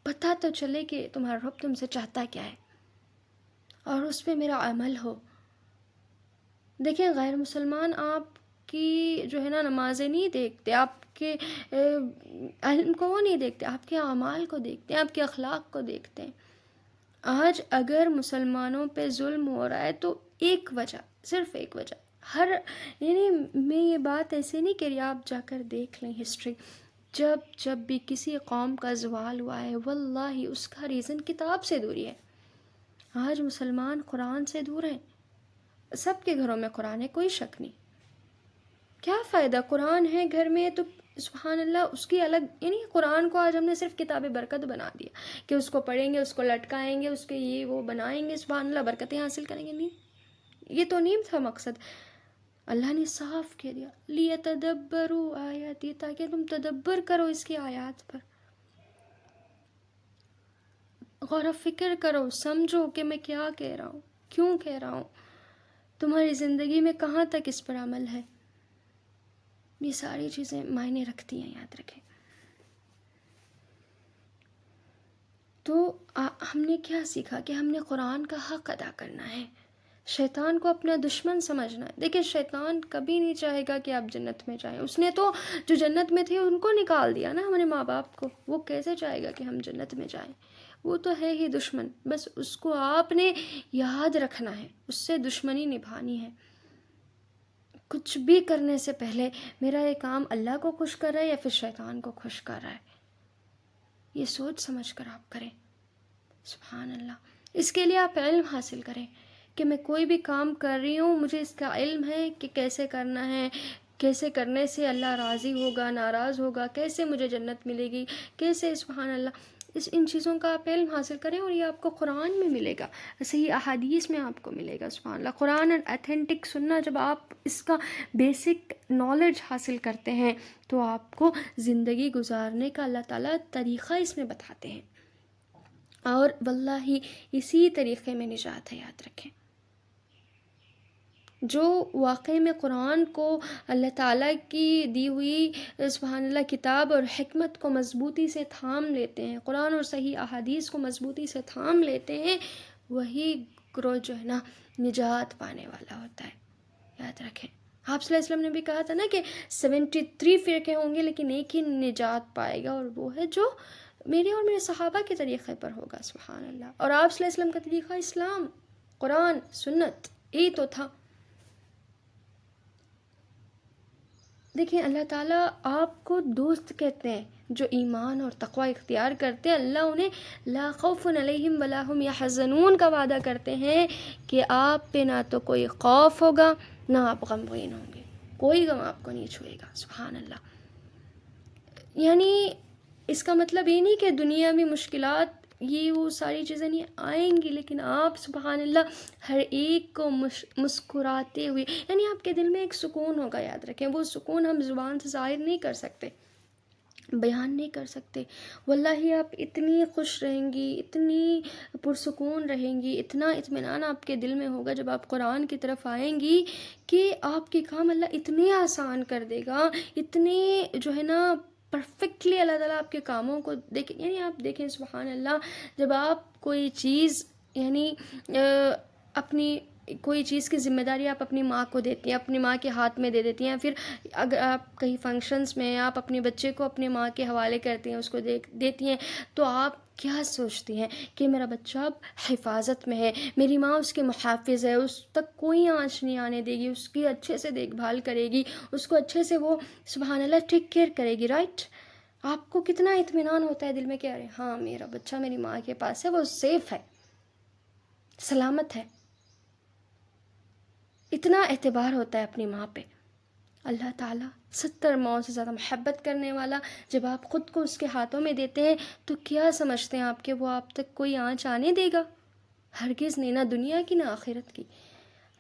پتہ تو چلے کہ تمہارا رب تم سے چاہتا کیا ہے، اور اس پہ میرا عمل ہو. دیکھیں، غیر مسلمان آپ کی جو ہے نا نمازیں نہیں دیکھتے، آپ کے علم کو وہ نہیں دیکھتے، آپ کے اعمال کو دیکھتے ہیں، آپ کے اخلاق کو دیکھتے ہیں. آج اگر مسلمانوں پہ ظلم ہو رہا ہے تو ایک وجہ، صرف ایک وجہ، یعنی میں یہ بات ایسے نہیں کہہ رہی، آپ جا کر دیکھ لیں ہسٹری. جب بھی کسی قوم کا زوال ہوا ہے، واللہ اس کا ریزن کتاب سے دوری ہے. آج مسلمان قرآن سے دور ہیں. سب کے گھروں میں قرآن ہے، کوئی شک نہیں. کیا فائدہ، قرآن ہے گھر میں تو سبحان اللہ اس کی الگ، یعنی قرآن کو آج ہم نے صرف کتاب برکت بنا دیا کہ اس کو پڑھیں گے، اس کو لٹکائیں گے، اس کے یہ وہ بنائیں گے، سبحان اللہ برکتیں حاصل کریں گے. نہیں، یہ تو نہیں تھا مقصد. اللہ نے صاف کہہ دیا لیتدبروا آیاتی، تاکہ تم تدبر کرو اس کی آیات پر، غور و فکر کرو، سمجھو کہ میں کیا کہہ رہا ہوں، کیوں کہہ رہا ہوں، تمہاری زندگی میں کہاں تک اس پر عمل ہے. یہ ساری چیزیں معنی رکھتی ہیں، یاد رکھیں. تو ہم نے کیا سیکھا کہ ہم نے قرآن کا حق ادا کرنا ہے، شیطان کو اپنا دشمن سمجھنا ہے. دیکھیں، شیطان کبھی نہیں چاہے گا کہ آپ جنت میں جائیں. اس نے تو جو جنت میں تھے ان کو نکال دیا نا، ہمارے ماں باپ کو. وہ کیسے چاہے گا کہ ہم جنت میں جائیں؟ وہ تو ہے ہی دشمن. بس اس کو آپ نے یاد رکھنا ہے، اس سے دشمنی نبھانی ہے. کچھ بھی کرنے سے پہلے میرا یہ کام اللہ کو خوش کر رہا ہے یا پھر شیطان کو خوش کر رہا ہے، یہ سوچ سمجھ کر آپ کریں. سبحان اللہ. اس کے لیے آپ علم حاصل کریں کہ میں کوئی بھی کام کر رہی ہوں، مجھے اس کا علم ہے کہ کیسے کرنا ہے، کیسے کرنے سے اللہ راضی ہوگا، ناراض ہوگا، کیسے مجھے جنت ملے گی، کیسے. سبحان اللہ. ان چیزوں کا آپ علم حاصل کریں، اور یہ آپ کو قرآن میں ملے گا، صحیح احادیث میں آپ کو ملے گا. سبحان اللہ. قرآن اور ایتھینٹک سننا، جب آپ اس کا بیسک نالج حاصل کرتے ہیں تو آپ کو زندگی گزارنے کا اللہ تعالیٰ طریقہ اس میں بتاتے ہیں، اور واللہ اسی طریقے میں نجات ہے. یاد رکھیں، جو واقعی میں قرآن کو، اللہ تعالیٰ کی دی ہوئی سبحان اللہ کتاب اور حکمت کو مضبوطی سے تھام لیتے ہیں، قرآن اور صحیح احادیث کو مضبوطی سے تھام لیتے ہیں، وہی گروہ جو ہے نا نجات پانے والا ہوتا ہے. یاد رکھیں، آپ صلی اللہ علیہ وسلم نے بھی کہا تھا نا کہ 73 فرقے ہوں گے لیکن ایک ہی نجات پائے گا، اور وہ ہے جو میرے اور میرے صحابہ کے طریقے پر ہوگا. سبحان اللہ. اور آپ صلی اللہ علیہ وسلم کا طریقہ اسلام، قرآن، سنت، یہی تو تھا. دیکھیں، اللہ تعالیٰ آپ کو دوست کہتے ہیں جو ایمان اور تقوی اختیار کرتے ہیں. اللہ انہیں لا خوف علیہم ولا هم یحزنون کا وعدہ کرتے ہیں کہ آپ پہ نہ تو کوئی خوف ہوگا، نہ آپ غمگین ہوں گے، کوئی غم آپ کو نہیں چھوئے گا. سبحان اللہ. یعنی اس کا مطلب یہ نہیں کہ دنیا میں مشکلات یہ وہ ساری چیزیں نہیں آئیں گی، لیکن آپ سبحان اللہ ہر ایک کو مسکراتے ہوئے، یعنی آپ کے دل میں ایک سکون ہوگا. یاد رکھیں، وہ سکون ہم زبان سے ظاہر نہیں کر سکتے. بیان نہیں کر سکتے۔ واللہ آپ اتنی خوش رہیں گی، اتنی پرسکون رہیں گی، اتنا اطمینان آپ کے دل میں ہوگا جب آپ قرآن کی طرف آئیں گی کہ آپ کے کام اللہ اتنے آسان کر دے گا، اتنے جو ہے نا پرفیکٹلی اللہ تعالیٰ آپ کے کاموں کو دیکھیں، یعنی آپ دیکھیں سبحان اللہ، جب آپ کوئی چیز یعنی اپنی کوئی چیز کی ذمہ داری آپ اپنی ماں کو دیتی ہیں، اپنی ماں کے ہاتھ میں دے دیتی ہیں، پھر اگر آپ کہیں فنکشنز میں آپ اپنے بچے کو اپنے ماں کے حوالے کرتی ہیں، اس کو دیتی ہیں، تو آپ کیا سوچتی ہیں کہ میرا بچہ اب حفاظت میں ہے، میری ماں اس کے محافظ ہے، اس تک کوئی آنچ نہیں آنے دے گی، اس کی اچھے سے دیکھ بھال کرے گی، اس کو اچھے سے وہ سبحان اللہ ٹیک کیئر کرے گی، رائٹ؟ آپ کو کتنا اطمینان ہوتا ہے دل میں کہ ارے ہاں میرا بچہ میری ماں کے پاس ہے، وہ سیف ہے، سلامت ہے۔ اتنا اعتبار ہوتا ہے اپنی ماں پہ۔ اللہ تعالیٰ 70 ماؤں سے زیادہ محبت کرنے والا، جب آپ خود کو اس کے ہاتھوں میں دیتے ہیں تو کیا سمجھتے ہیں آپ کہ وہ آپ تک کوئی آنچ آنے دے گا؟ ہرگز نہیں، نہ دنیا کی نہ آخرت کی۔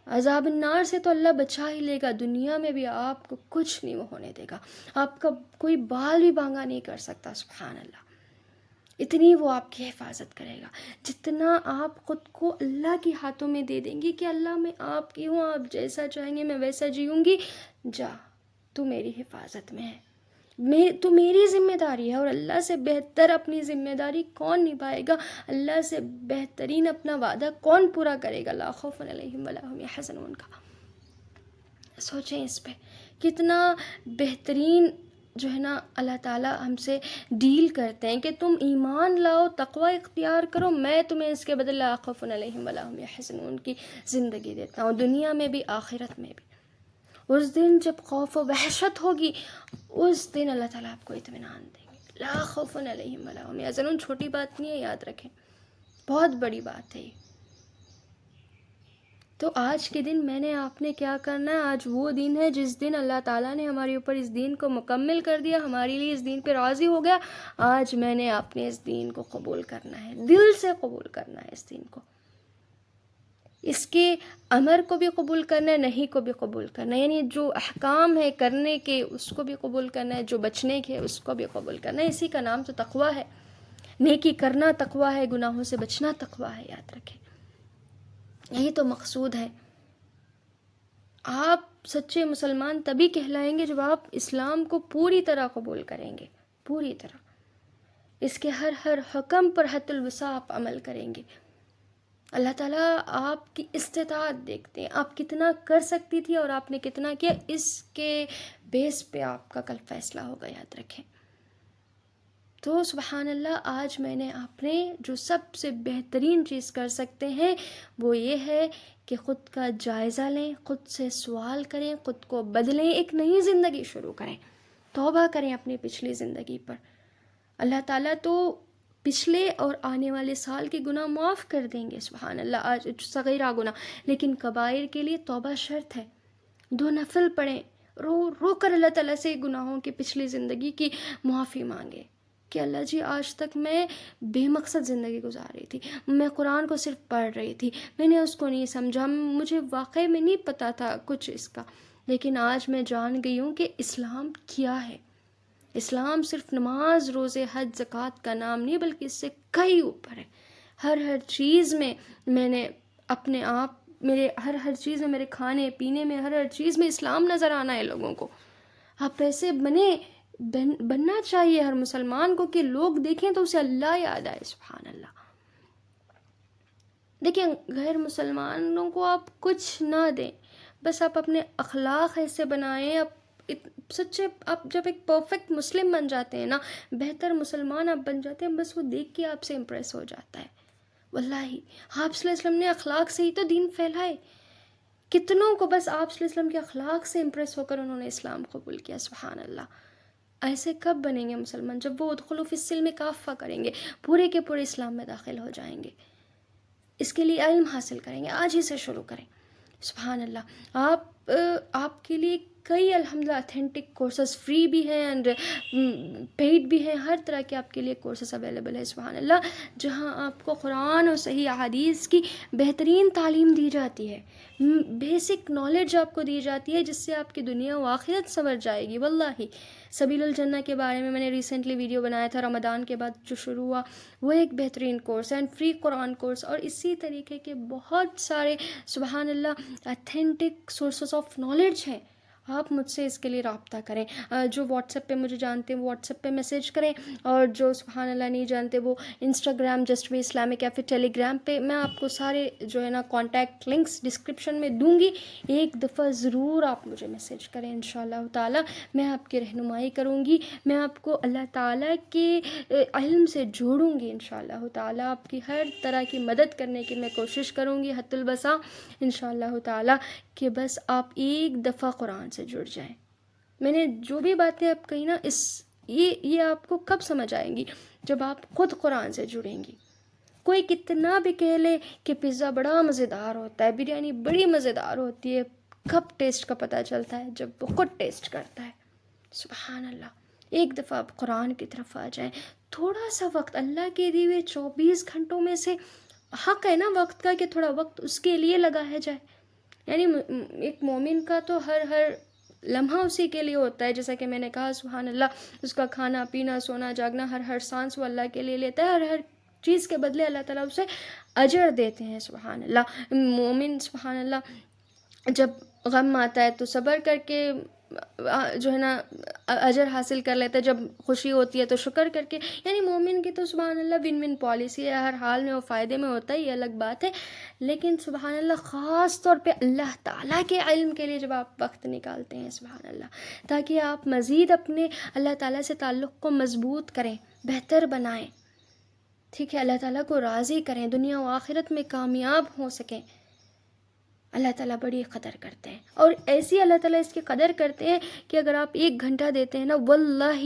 عذاب النار سے تو اللہ بچا ہی لے گا، دنیا میں بھی آپ کو کچھ نہیں وہ ہونے دے گا، آپ کا کوئی بال بھی بانگا نہیں کر سکتا، سبحان اللہ۔ اتنی وہ آپ کی حفاظت کرے گا، جتنا آپ خود کو اللہ کے ہاتھوں میں دے دیں گی کہ اللہ میں آپ کی ہوں، آپ جیسا چاہیں گے میں ویسا جیوں گی، جا تو میری حفاظت میں ہے، تو میری ذمہ داری ہے، اور اللہ سے بہتر اپنی ذمہ داری کون نبھائے گا؟ اللہ سے بہترین اپنا وعدہ کون پورا کرے گا؟ لا خوف علیہم ولا هم یحزنون کا سوچیں اس پہ، کتنا بہترین جو ہے نا اللہ تعالیٰ ہم سے ڈیل کرتے ہیں کہ تم ایمان لاؤ، تقوی اختیار کرو، میں تمہیں اس کے بدلے لا خوف علیہم ولا هم یحزنون کی زندگی دیتا ہوں، دنیا میں بھی آخرت میں بھی۔ اس دن جب خوف و وحشت ہوگی، اس دن اللہ تعالیٰ آپ کو اطمینان دیں گے، لا خوف علیہم ولا هم یحزنون۔ چھوٹی بات نہیں ہے، یاد رکھیں، بہت بڑی بات ہے یہ۔ تو آج کے دن میں نے آپ نے کیا کرنا ہے؟ آج وہ دن ہے جس دن اللہ تعالیٰ نے ہمارے اوپر اس دین کو مکمل کر دیا، ہمارے لیے اس دین پہ راضی ہو گیا۔ آج میں نے آپ نے اس دین کو قبول کرنا ہے، دل سے قبول کرنا ہے اس دین کو، اس کے امر کو بھی قبول کرنا ہے، نہیں کو بھی قبول کرنا ہے، یعنی جو احکام ہے کرنے کے اس کو بھی قبول کرنا ہے، جو بچنے کے اس کو بھی قبول کرنا ہے۔ اسی کا نام تو تقویٰ ہے، نیکی کرنا تقویٰ ہے، گناہوں سے بچنا تقویٰ ہے، یاد رکھیں، یہی تو مقصود ہے۔ آپ سچے مسلمان تبھی کہلائیں گے جب آپ اسلام کو پوری طرح قبول کریں گے، پوری طرح، اس کے ہر حکم پر حد الوسع آپ عمل کریں گے۔ اللہ تعالیٰ آپ کی استطاعت دیکھتے ہیں، آپ کتنا کر سکتی تھی اور آپ نے کتنا کیا، اس کے بیس پہ آپ کا کل فیصلہ ہوگا، یاد رکھیں۔ تو سبحان اللہ، آج میں نے آپ نے جو سب سے بہترین چیز کر سکتے ہیں وہ یہ ہے کہ خود کا جائزہ لیں، خود سے سوال کریں، خود کو بدلیں، ایک نئی زندگی شروع کریں، توبہ کریں اپنی پچھلی زندگی پر۔ اللہ تعالیٰ تو پچھلے اور آنے والے سال کے گناہ معاف کر دیں گے، سبحان اللہ، آج صغیرہ گناہ، لیکن کبائر کے لیے توبہ شرط ہے۔ 2 نفل پڑھیں، رو رو کر اللہ تعالیٰ سے گناہوں کی پچھلی زندگی کی معافی مانگے کہ اللہ جی آج تک میں بے مقصد زندگی گزار رہی تھی، میں قرآن کو صرف پڑھ رہی تھی، میں نے اس کو نہیں سمجھا، مجھے واقعی میں نہیں پتہ تھا کچھ اس کا، لیکن آج میں جان گئی ہوں کہ اسلام کیا ہے۔ اسلام صرف نماز، روزے، حج، زکوٰۃ کا نام نہیں، بلکہ اس سے کئی اوپر ہے۔ ہر چیز میں میں نے اپنے آپ، میرے ہر چیز میں، میرے کھانے پینے میں، ہر چیز میں اسلام نظر آنا ہے لوگوں کو۔ آپ ایسے بننا چاہیے ہر مسلمان کو کہ لوگ دیکھیں تو اسے اللہ یاد آئے، سبحان اللہ۔ دیکھیں، غیر مسلمانوں کو آپ کچھ نہ دیں، بس آپ اپنے اخلاق ایسے بنائیں، سچے آپ جب ایک پرفیکٹ مسلم بن جاتے ہیں نا، بہتر مسلمان آپ بن جاتے ہیں، بس وہ دیکھ کے آپ سے امپریس ہو جاتا ہے۔ واللہ آپ صلی اللہ علیہ وسلم نے اخلاق سے ہی تو دین پھیلائے، کتنوں کو بس آپ صلی اللہ علیہ وسلم کے اخلاق سے امپریس ہو کر انہوں نے اسلام قبول کیا، سبحان اللہ۔ ایسے کب بنیں گے مسلمان؟ جب وہ ادخلوا فی السلم کافہ کریں گے، پورے کے پورے اسلام میں داخل ہو جائیں گے۔ اس کے لیے علم حاصل کریں گے، آج ہی سے شروع کریں، سبحان اللہ۔ آپ آپ کے لیے کئی الحمدللہ اتھینٹک کورسز فری بھی ہیں اینڈ پیڈ بھی ہیں، ہر طرح کے آپ کے لیے کورسز اویلیبل ہے سبحان اللہ، جہاں آپ کو قرآن اور صحیح احادیث کی بہترین تعلیم دی جاتی ہے، بیسک نالج آپ کو دی جاتی ہے، جس سے آپ کی دنیا و آخرت سنور جائے گی واللہ۔ سبیل الجنہ کے بارے میں نے ریسنٹلی ویڈیو بنایا تھا، رمضان کے بعد جو شروع ہوا، وہ ایک بہترین کورس ہے اینڈ فری قرآن کورس، اور اسی طریقے کے بہت سارے سبحان اللہ اتھینٹک سورسز آف نالج ہیں۔ آپ مجھ سے اس کے لیے رابطہ کریں، جو واٹس ایپ پہ مجھے جانتے ہیں وہ واٹس ایپ پہ میسیج کریں، اور جو سبحان اللہ نہیں جانتے وہ انسٹاگرام جسٹ وی اسلامک یا پھر ٹیلی گرام پہ، میں آپ کو سارے جو ہے نا کانٹیکٹ لنکس ڈسکرپشن میں دوں گی، ایک دفعہ ضرور آپ مجھے میسیج کریں، انشاءاللہ تعالی میں آپ کی رہنمائی کروں گی، میں آپ کو اللہ تعالیٰ کے علم سے جوڑوں گی، انشاءاللہ تعالی آپ کی ہر طرح کی مدد کرنے کی میں کوشش کروں گی حد البسا انشاءاللہ تعالی، کہ بس آپ ایک دفعہ قرآن سے جڑ جائیں۔ میں نے جو بھی باتیں آپ کہی نا، یہ آپ کو کب سمجھ آئیں گی؟ جب آپ خود قرآن سے جڑیں گی۔ کوئی کتنا بھی کہہ لے کہ پیزا بڑا مزیدار ہوتا ہے، بریانی بڑی مزیدار ہوتی ہے، کب ٹیسٹ کا پتہ چلتا ہے؟ جب وہ خود ٹیسٹ کرتا ہے۔ سبحان اللہ، ایک دفعہ آپ قرآن کی طرف آ جائیں، تھوڑا سا وقت اللہ کے دیے ہوئے 24 گھنٹوں میں سے حق ہے نا وقت کا، کہ تھوڑا وقت اس کے لیے لگایا جائے۔ یعنی ایک مومن کا تو ہر لمحہ اسی کے لیے ہوتا ہے، جیسا کہ میں نے کہا سبحان اللہ، اس کا کھانا پینا سونا جاگنا ہر سانس وہ اللہ کے لیے لیتا ہے، ہر چیز کے بدلے اللہ تعالیٰ اسے اجر دیتے ہیں سبحان اللہ۔ مومن سبحان اللہ جب غم آتا ہے تو صبر کر کے جو ہے نا اجر حاصل کر لیتا ہے، جب خوشی ہوتی ہے تو شکر کر کے، یعنی مومن کی تو سبحان اللہ ون ون پالیسی ہے، ہر حال میں وہ فائدے میں ہوتا ہے، یہ الگ بات ہے، لیکن سبحان اللہ خاص طور پہ اللہ تعالیٰ کے علم کے لیے جب آپ وقت نکالتے ہیں سبحان اللہ، تاکہ آپ مزید اپنے اللہ تعالیٰ سے تعلق کو مضبوط کریں، بہتر بنائیں، ٹھیک ہے، اللہ تعالیٰ کو راضی کریں، دنیا و آخرت میں کامیاب ہو سکیں، اللہ تعالیٰ بڑی قدر کرتے ہیں، اور ایسی اللہ تعالیٰ اس کی قدر کرتے ہیں کہ اگر آپ 1 گھنٹہ دیتے ہیں نا، واللہ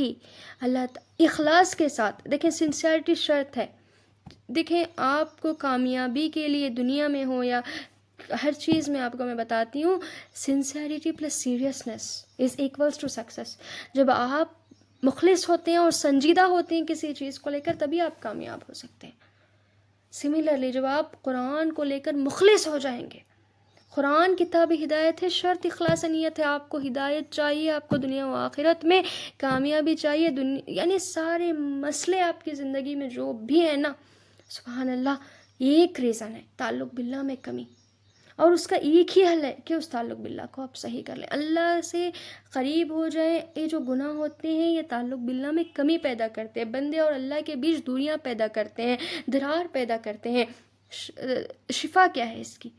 اللہ اخلاص کے ساتھ، دیکھیں سنسیئرٹی شرط ہے، دیکھیں آپ کو کامیابی کے لیے دنیا میں ہو یا ہر چیز میں، آپ کو میں بتاتی ہوں، sincerity plus seriousness is equals to success. جب آپ مخلص ہوتے ہیں اور سنجیدہ ہوتے ہیں کسی چیز کو لے کر، تبھی آپ کامیاب ہو سکتے ہیں۔ سملرلی جب آپ قرآن کو لے کر مخلص ہو جائیں گے، قرآن کتاب ہدایت ہے، شرط اخلاص نیت ہے، آپ کو ہدایت چاہیے، آپ کو دنیا و آخرت میں کامیابی چاہیے، یعنی سارے مسئلے آپ کی زندگی میں جو بھی ہیں نا سبحان اللہ، ایک ریزن ہے تعلق باللہ میں کمی، اور اس کا ایک ہی حل ہے کہ اس تعلق باللہ کو آپ صحیح کر لیں، اللہ سے قریب ہو جائیں۔ یہ جو گناہ ہوتے ہیں یہ تعلق باللہ میں کمی پیدا کرتے ہیں، بندے اور اللہ کے بیچ دوریاں پیدا کرتے ہیں، درار پیدا کرتے ہیں۔ شفا کیا ہے اس کی؟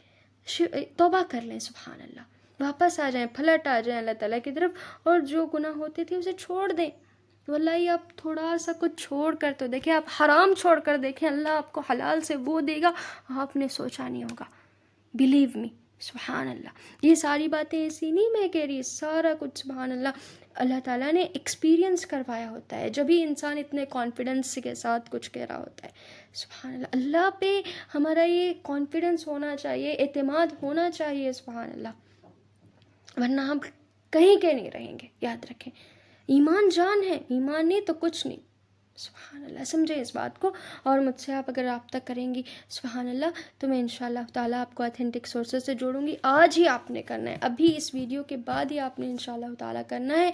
توبہ کر لیں سبحان اللہ، واپس آ جائیں، پلٹ آ جائیں اللہ تعالیٰ کی طرف، اور جو گناہ ہوتے تھے اسے چھوڑ دیں۔ واللہ آپ تھوڑا سا کچھ چھوڑ کر تو دیکھیں، آپ حرام چھوڑ کر دیکھیں، اللہ آپ کو حلال سے وہ دے گا آپ نے سوچا نہیں ہوگا، بلیو می سبحان اللہ۔ یہ ساری باتیں ایسی نہیں میں کہہ رہی، سارا کچھ سبحان اللہ اللہ تعالیٰ نے ایکسپیرینس کروایا ہوتا ہے، جبھی انسان اتنے کانفیڈنس کے ساتھ کچھ کہہ رہا ہوتا ہے سبحان اللہ۔ اللہ پہ ہمارا یہ کانفیڈنس ہونا چاہیے، اعتماد ہونا چاہیے سبحان اللہ، ورنہ ہم کہیں کے نہیں رہیں گے۔ یاد رکھیں، ایمان جان ہے، ایمان نہیں تو کچھ نہیں سبحان اللہ، سمجھیں اس بات کو۔ اور مجھ سے آپ اگر رابطہ کریں گی سبحان اللہ تو میں انشاءاللہ تعالیٰ آپ کو اتھینٹک سورسز سے جوڑوں گی۔ آج ہی آپ نے کرنا ہے، ابھی اس ویڈیو کے بعد ہی آپ نے انشاءاللہ تعالیٰ کرنا ہے،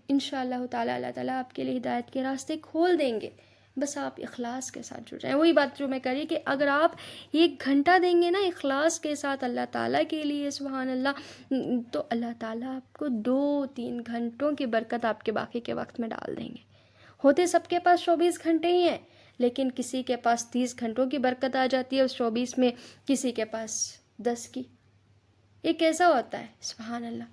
انشاءاللہ تعالیٰ اللہ تعالیٰ آپ کے لیے ہدایت کے راستے کھول دیں گے، بس آپ اخلاص کے ساتھ جڑ جائیں۔ وہی بات جو میں کہہ رہی کہ اگر آپ 1 گھنٹہ دیں گے نا اخلاص کے ساتھ اللہ تعالیٰ کے لیے سبحان اللہ، تو اللہ تعالیٰ آپ کو 2-3 گھنٹوں کی برکت آپ کے باقی کے وقت میں ڈال دیں گے۔ ہوتے سب کے پاس 24 گھنٹے ہی ہیں، لیکن کسی کے پاس 30 گھنٹوں کی برکت آ جاتی ہے اس 24 میں، کسی کے پاس 10 کی۔ یہ کیسا ہوتا ہے سبحان اللہ؟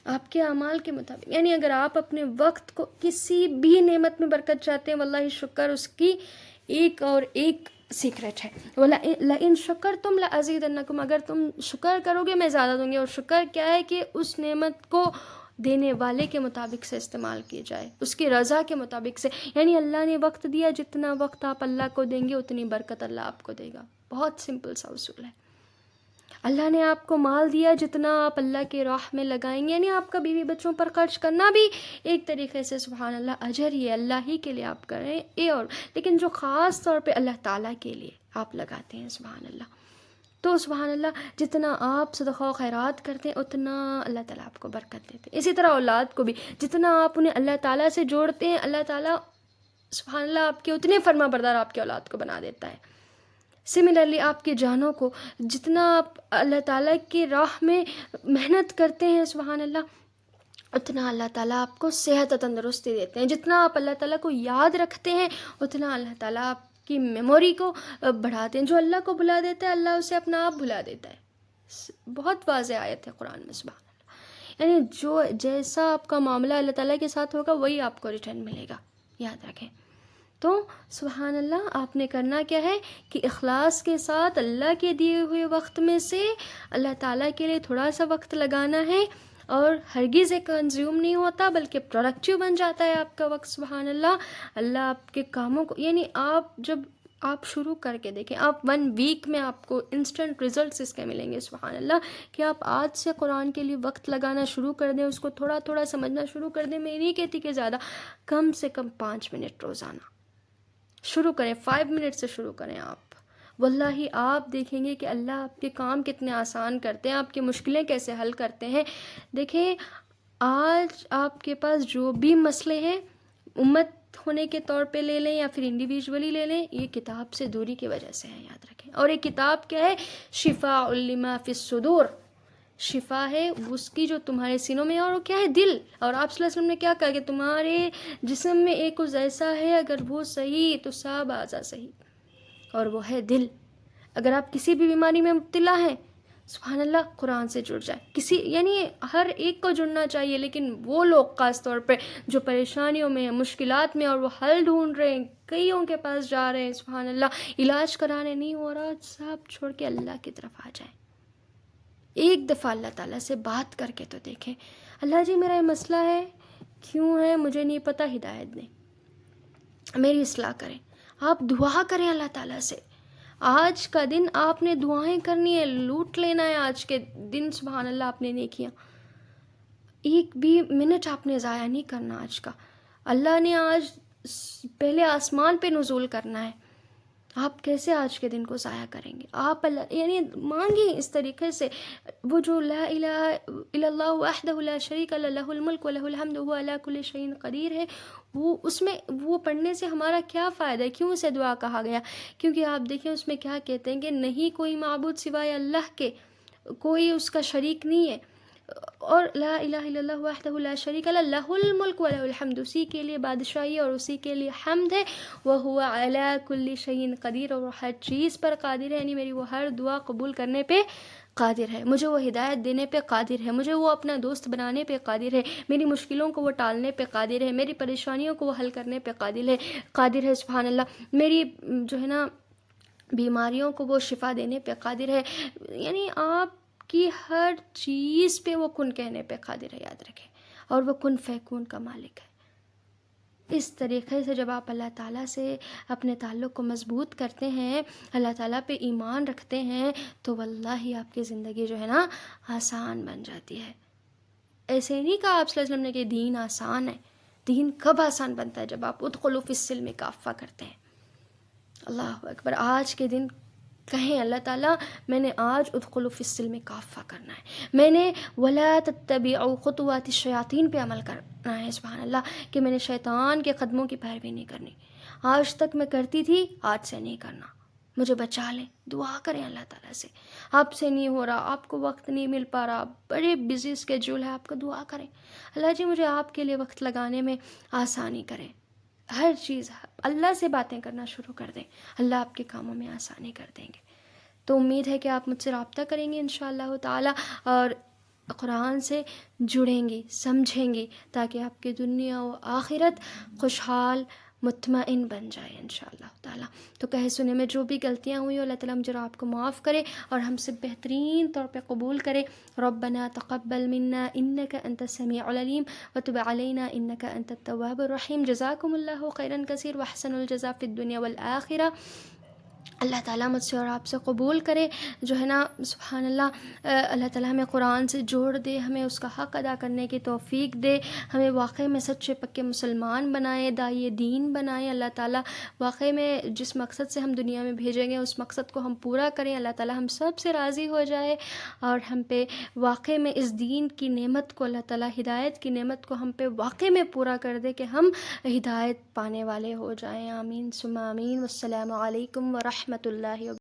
آپ کے اعمال کے مطابق، یعنی اگر آپ اپنے وقت کو کسی بھی نعمت میں برکت چاہتے ہیں، واللہ شکر اس کی ایک اور ایک سیکرٹ ہے، لئن شکرتم لازیدنکم، اگر تم شکر کرو گے میں زیادہ دوں گی۔ اور شکر کیا ہے؟ کہ اس نعمت کو دینے والے کے مطابق سے استعمال کی جائے، اس کی رضا کے مطابق سے، یعنی اللہ نے وقت دیا، جتنا وقت آپ اللہ کو دیں گے اتنی برکت اللہ آپ کو دے گا، بہت سمپل سا اصول ہے۔ اللہ نے آپ کو مال دیا، جتنا آپ اللہ کے راہ میں لگائیں گے، یعنی آپ کا بیوی بچوں پر خرچ کرنا بھی ایک طریقے سے سبحان اللہ اجر ہی ہے، اللہ ہی کے لیے آپ کریں یہ، اور لیکن جو خاص طور پہ اللہ تعالیٰ کے لیے آپ لگاتے ہیں سبحان اللہ، تو سبحان اللہ جتنا آپ صدقہ و خیرات کرتے ہیں اتنا اللہ تعالیٰ آپ کو برکت دیتے ہیں۔ اسی طرح اولاد کو بھی جتنا آپ انہیں اللہ تعالیٰ سے جوڑتے ہیں، اللہ تعالیٰ سبحان اللہ آپ کے اتنے فرما بردار آپ کی اولاد کو بنا دیتا ہے۔ سملرلی آپ کے جانوں کو جتنا آپ اللہ تعالیٰ کی راہ میں محنت کرتے ہیں سبحان اللہ، اتنا اللہ تعالیٰ آپ کو صحت و تندرستی دیتے ہیں، جتنا آپ اللہ تعالیٰ کو یاد رکھتے ہیں اتنا اللہ تعالیٰ آپ کی میموری کو بڑھاتے ہیں۔ جو اللہ کو بھلا دیتا ہے اللہ اسے اپنا آپ بھلا دیتا ہے۔ بہت واضح آیت ہے قرآن میں سبحان اللہ، یعنی جو جیسا آپ کا معاملہ اللہ تعالیٰ کے ساتھ ہوگا وہی آپ کو ریٹرن ملے گا، یاد رکھیں۔ تو سبحان اللہ آپ نے کرنا کیا ہے کہ اخلاص کے ساتھ اللہ کے دیے ہوئے وقت میں سے اللہ تعالیٰ کے لیے تھوڑا سا وقت لگانا ہے، اور ہرگز یہ کنزیوم نہیں ہوتا بلکہ پروڈکٹیو بن جاتا ہے آپ کا وقت سبحان اللہ۔ اللہ آپ کے کاموں کو، یعنی آپ جب آپ شروع کر کے دیکھیں، آپ 1 ویک میں آپ کو انسٹنٹ ریزلٹس اس کے ملیں گے سبحان اللہ، کہ آپ آج سے قرآن کے لیے وقت لگانا شروع کر دیں، اس کو تھوڑا تھوڑا سمجھنا شروع کر دیں۔ میں نہیں کہتی کہ زیادہ، کم سے کم 5 منٹ روزانہ شروع کریں، 5 منٹ سے شروع کریں آپ، واللہ آپ دیکھیں گے کہ اللہ آپ کے کام کتنے آسان کرتے ہیں، آپ کی مشکلیں کیسے حل کرتے ہیں۔ دیکھیں آج آپ کے پاس جو بھی مسئلے ہیں، امت ہونے کے طور پہ لے لیں یا پھر انڈیویجولی لے لیں، یہ کتاب سے دوری کی وجہ سے ہے، یاد رکھیں۔ اور یہ کتاب کیا ہے؟ شفاء لما فی الصدور، شفا ہے اس کی جو تمہارے سینوں میں ہے، اور وہ کیا ہے؟ دل۔ اور آپ صلی اللہ علیہ وسلم نے کیا کہا کہ تمہارے جسم میں ایک عضو ایسا ہے، اگر وہ صحیح تو سب اعضاء صحیح، اور وہ ہے دل۔ اگر آپ کسی بھی بیماری میں مبتلا ہیں سبحان اللہ قرآن سے جڑ جائیں، کسی یعنی ہر ایک کو جڑنا چاہیے، لیکن وہ لوگ خاص طور پہ جو پریشانیوں میں ہیں، مشکلات میں، اور وہ حل ڈھونڈ رہے ہیں، کئیوں کے پاس جا رہے ہیں سبحان اللہ، علاج کرانے نہیں ہو رہا، سب چھوڑ کے اللہ کی طرف آ جائیں۔ ایک دفعہ اللہ تعالیٰ سے بات کر کے تو دیکھیں، اللہ جی میرا یہ مسئلہ ہے، کیوں ہے مجھے نہیں پتہ، ہدایت دیں، میری اصلاح کریں۔ آپ دعا کریں اللہ تعالیٰ سے، آج کا دن آپ نے دعائیں کرنی ہے، لوٹ لینا ہے آج کے دن سبحان اللہ آپ نے نیکیاں، ایک بھی منٹ آپ نے ضائع نہیں کرنا آج کا۔ اللہ نے آج پہلے آسمان پہ نزول کرنا ہے، آپ کیسے آج کے دن کو ضائع کریں گے؟ آپ اللہ یعنی مانگیں اس طریقے سے، وہ جو لا الہ الا اللہ وحدہ لا شریک لہ لہ الملک ولہ الحمد وہو علی کل شیء قدیر ہے، وہ اس میں وہ پڑھنے سے ہمارا کیا فائدہ ہے؟ کیوں اسے دعا کہا گیا؟ کیونکہ آپ دیکھیں اس میں کیا کہتے ہیں کہ نہیں کوئی معبود سوائے اللہ کے، کوئی اس کا شریک نہیں ہے، اور لا الہ الا اللہ وحدہ لا شریک لہ لہ الملک ولہ الحمد، اسی کے لیے بادشاہی اور اسی کے لیے حمد ہے، وہو علی کل شیء قدیر، اور وہ ہر چیز پر قادر ہے، یعنی میری وہ ہر دعا قبول کرنے پہ قادر ہے، مجھے وہ ہدایت دینے پہ قادر ہے، مجھے وہ اپنا دوست بنانے پہ قادر ہے، میری مشکلوں کو وہ ٹالنے پہ قادر ہے، میری پریشانیوں کو وہ حل کرنے پہ قادر ہے سبحان اللہ، میری جو ہے نا بیماریوں کو وہ شفا دینے پہ قادر ہے، یعنی آپ کی ہر چیز پہ وہ کن کہنے پہ قادر ہے، یاد رکھیں، اور وہ کن فیکون کا مالک ہے۔ اس طریقے سے جب آپ اللہ تعالیٰ سے اپنے تعلق کو مضبوط کرتے ہیں، اللہ تعالیٰ پہ ایمان رکھتے ہیں، تو واللہ آپ کی زندگی جو ہے نا آسان بن جاتی ہے۔ ایسے نہیں کہا آپ صلی اللہ علیہ وسلم نے کہ دین آسان ہے، دین کب آسان بنتا ہے؟ جب آپ ادخلوا فی السلم کافہ کرتے ہیں۔ اللہ اکبر، آج کے دن کہیں اللہ تعالیٰ میں نے آج ادخلوا فی السلم کافہ کرنا ہے، میں نے ولا تتبعوا خطوات الشیاطین پہ عمل کرنا ہے سبحان اللہ، کہ میں نے شیطان کے قدموں کی پیروی نہیں کرنی، آج تک میں کرتی تھی آج سے نہیں کرنا، مجھے بچا لیں۔ دعا کریں اللہ تعالیٰ سے، آپ سے نہیں ہو رہا، آپ کو وقت نہیں مل پا رہا، بڑے بزی اسکیجول ہے آپ کا، دعا کریں اللہ جی مجھے آپ کے لیے وقت لگانے میں آسانی کریں، ہر چیز اللہ سے باتیں کرنا شروع کر دیں، اللہ آپ کے کاموں میں آسانی کر دیں گے۔ تو امید ہے کہ آپ مجھ سے رابطہ کریں گے انشاءاللہ تعالی، اور قرآن سے جڑیں گی، سمجھیں گی، تاکہ آپ کی دنیا و آخرت خوشحال مطمئن بن جائے انشاءاللہ تعالی۔ تو کہے سنے میں جو بھی غلطیاں ہوئی اللہ تعالیٰ مجھے اور آپ کو معاف کرے، اور ہم سے بہترین طور پہ قبول کرے۔ ربنا تقبل منا انک انت السمیع العلیم وتب علینا انک انت التواب الرحیم۔ جزاکم اللہ خیرا کثیر واحسن الجزاء فی الدنیا والآخرہ۔ اللہ تعالیٰ مجھ سے اور آپ سے قبول کرے، جو ہے نا سبحان اللہ، اللہ تعالیٰ ہمیں قرآن سے جوڑ دے، ہمیں اس کا حق ادا کرنے کی توفیق دے، ہمیں واقعی میں سچے پکے مسلمان بنائے، داعی دین بنائے۔ اللہ تعالیٰ واقعی میں جس مقصد سے ہم دنیا میں بھیجیں گے اس مقصد کو ہم پورا کریں، اللہ تعالیٰ ہم سب سے راضی ہو جائے، اور ہم پہ واقعی میں اس دین کی نعمت کو، اللہ تعالیٰ ہدایت کی نعمت کو ہم پہ واقعی میں پورا کر دے کہ ہم ہدایت پانے والے ہو جائیں۔ آمین ثم آمین۔ والسلام علیکم ورحمۃ اللہ وبرکاتہ۔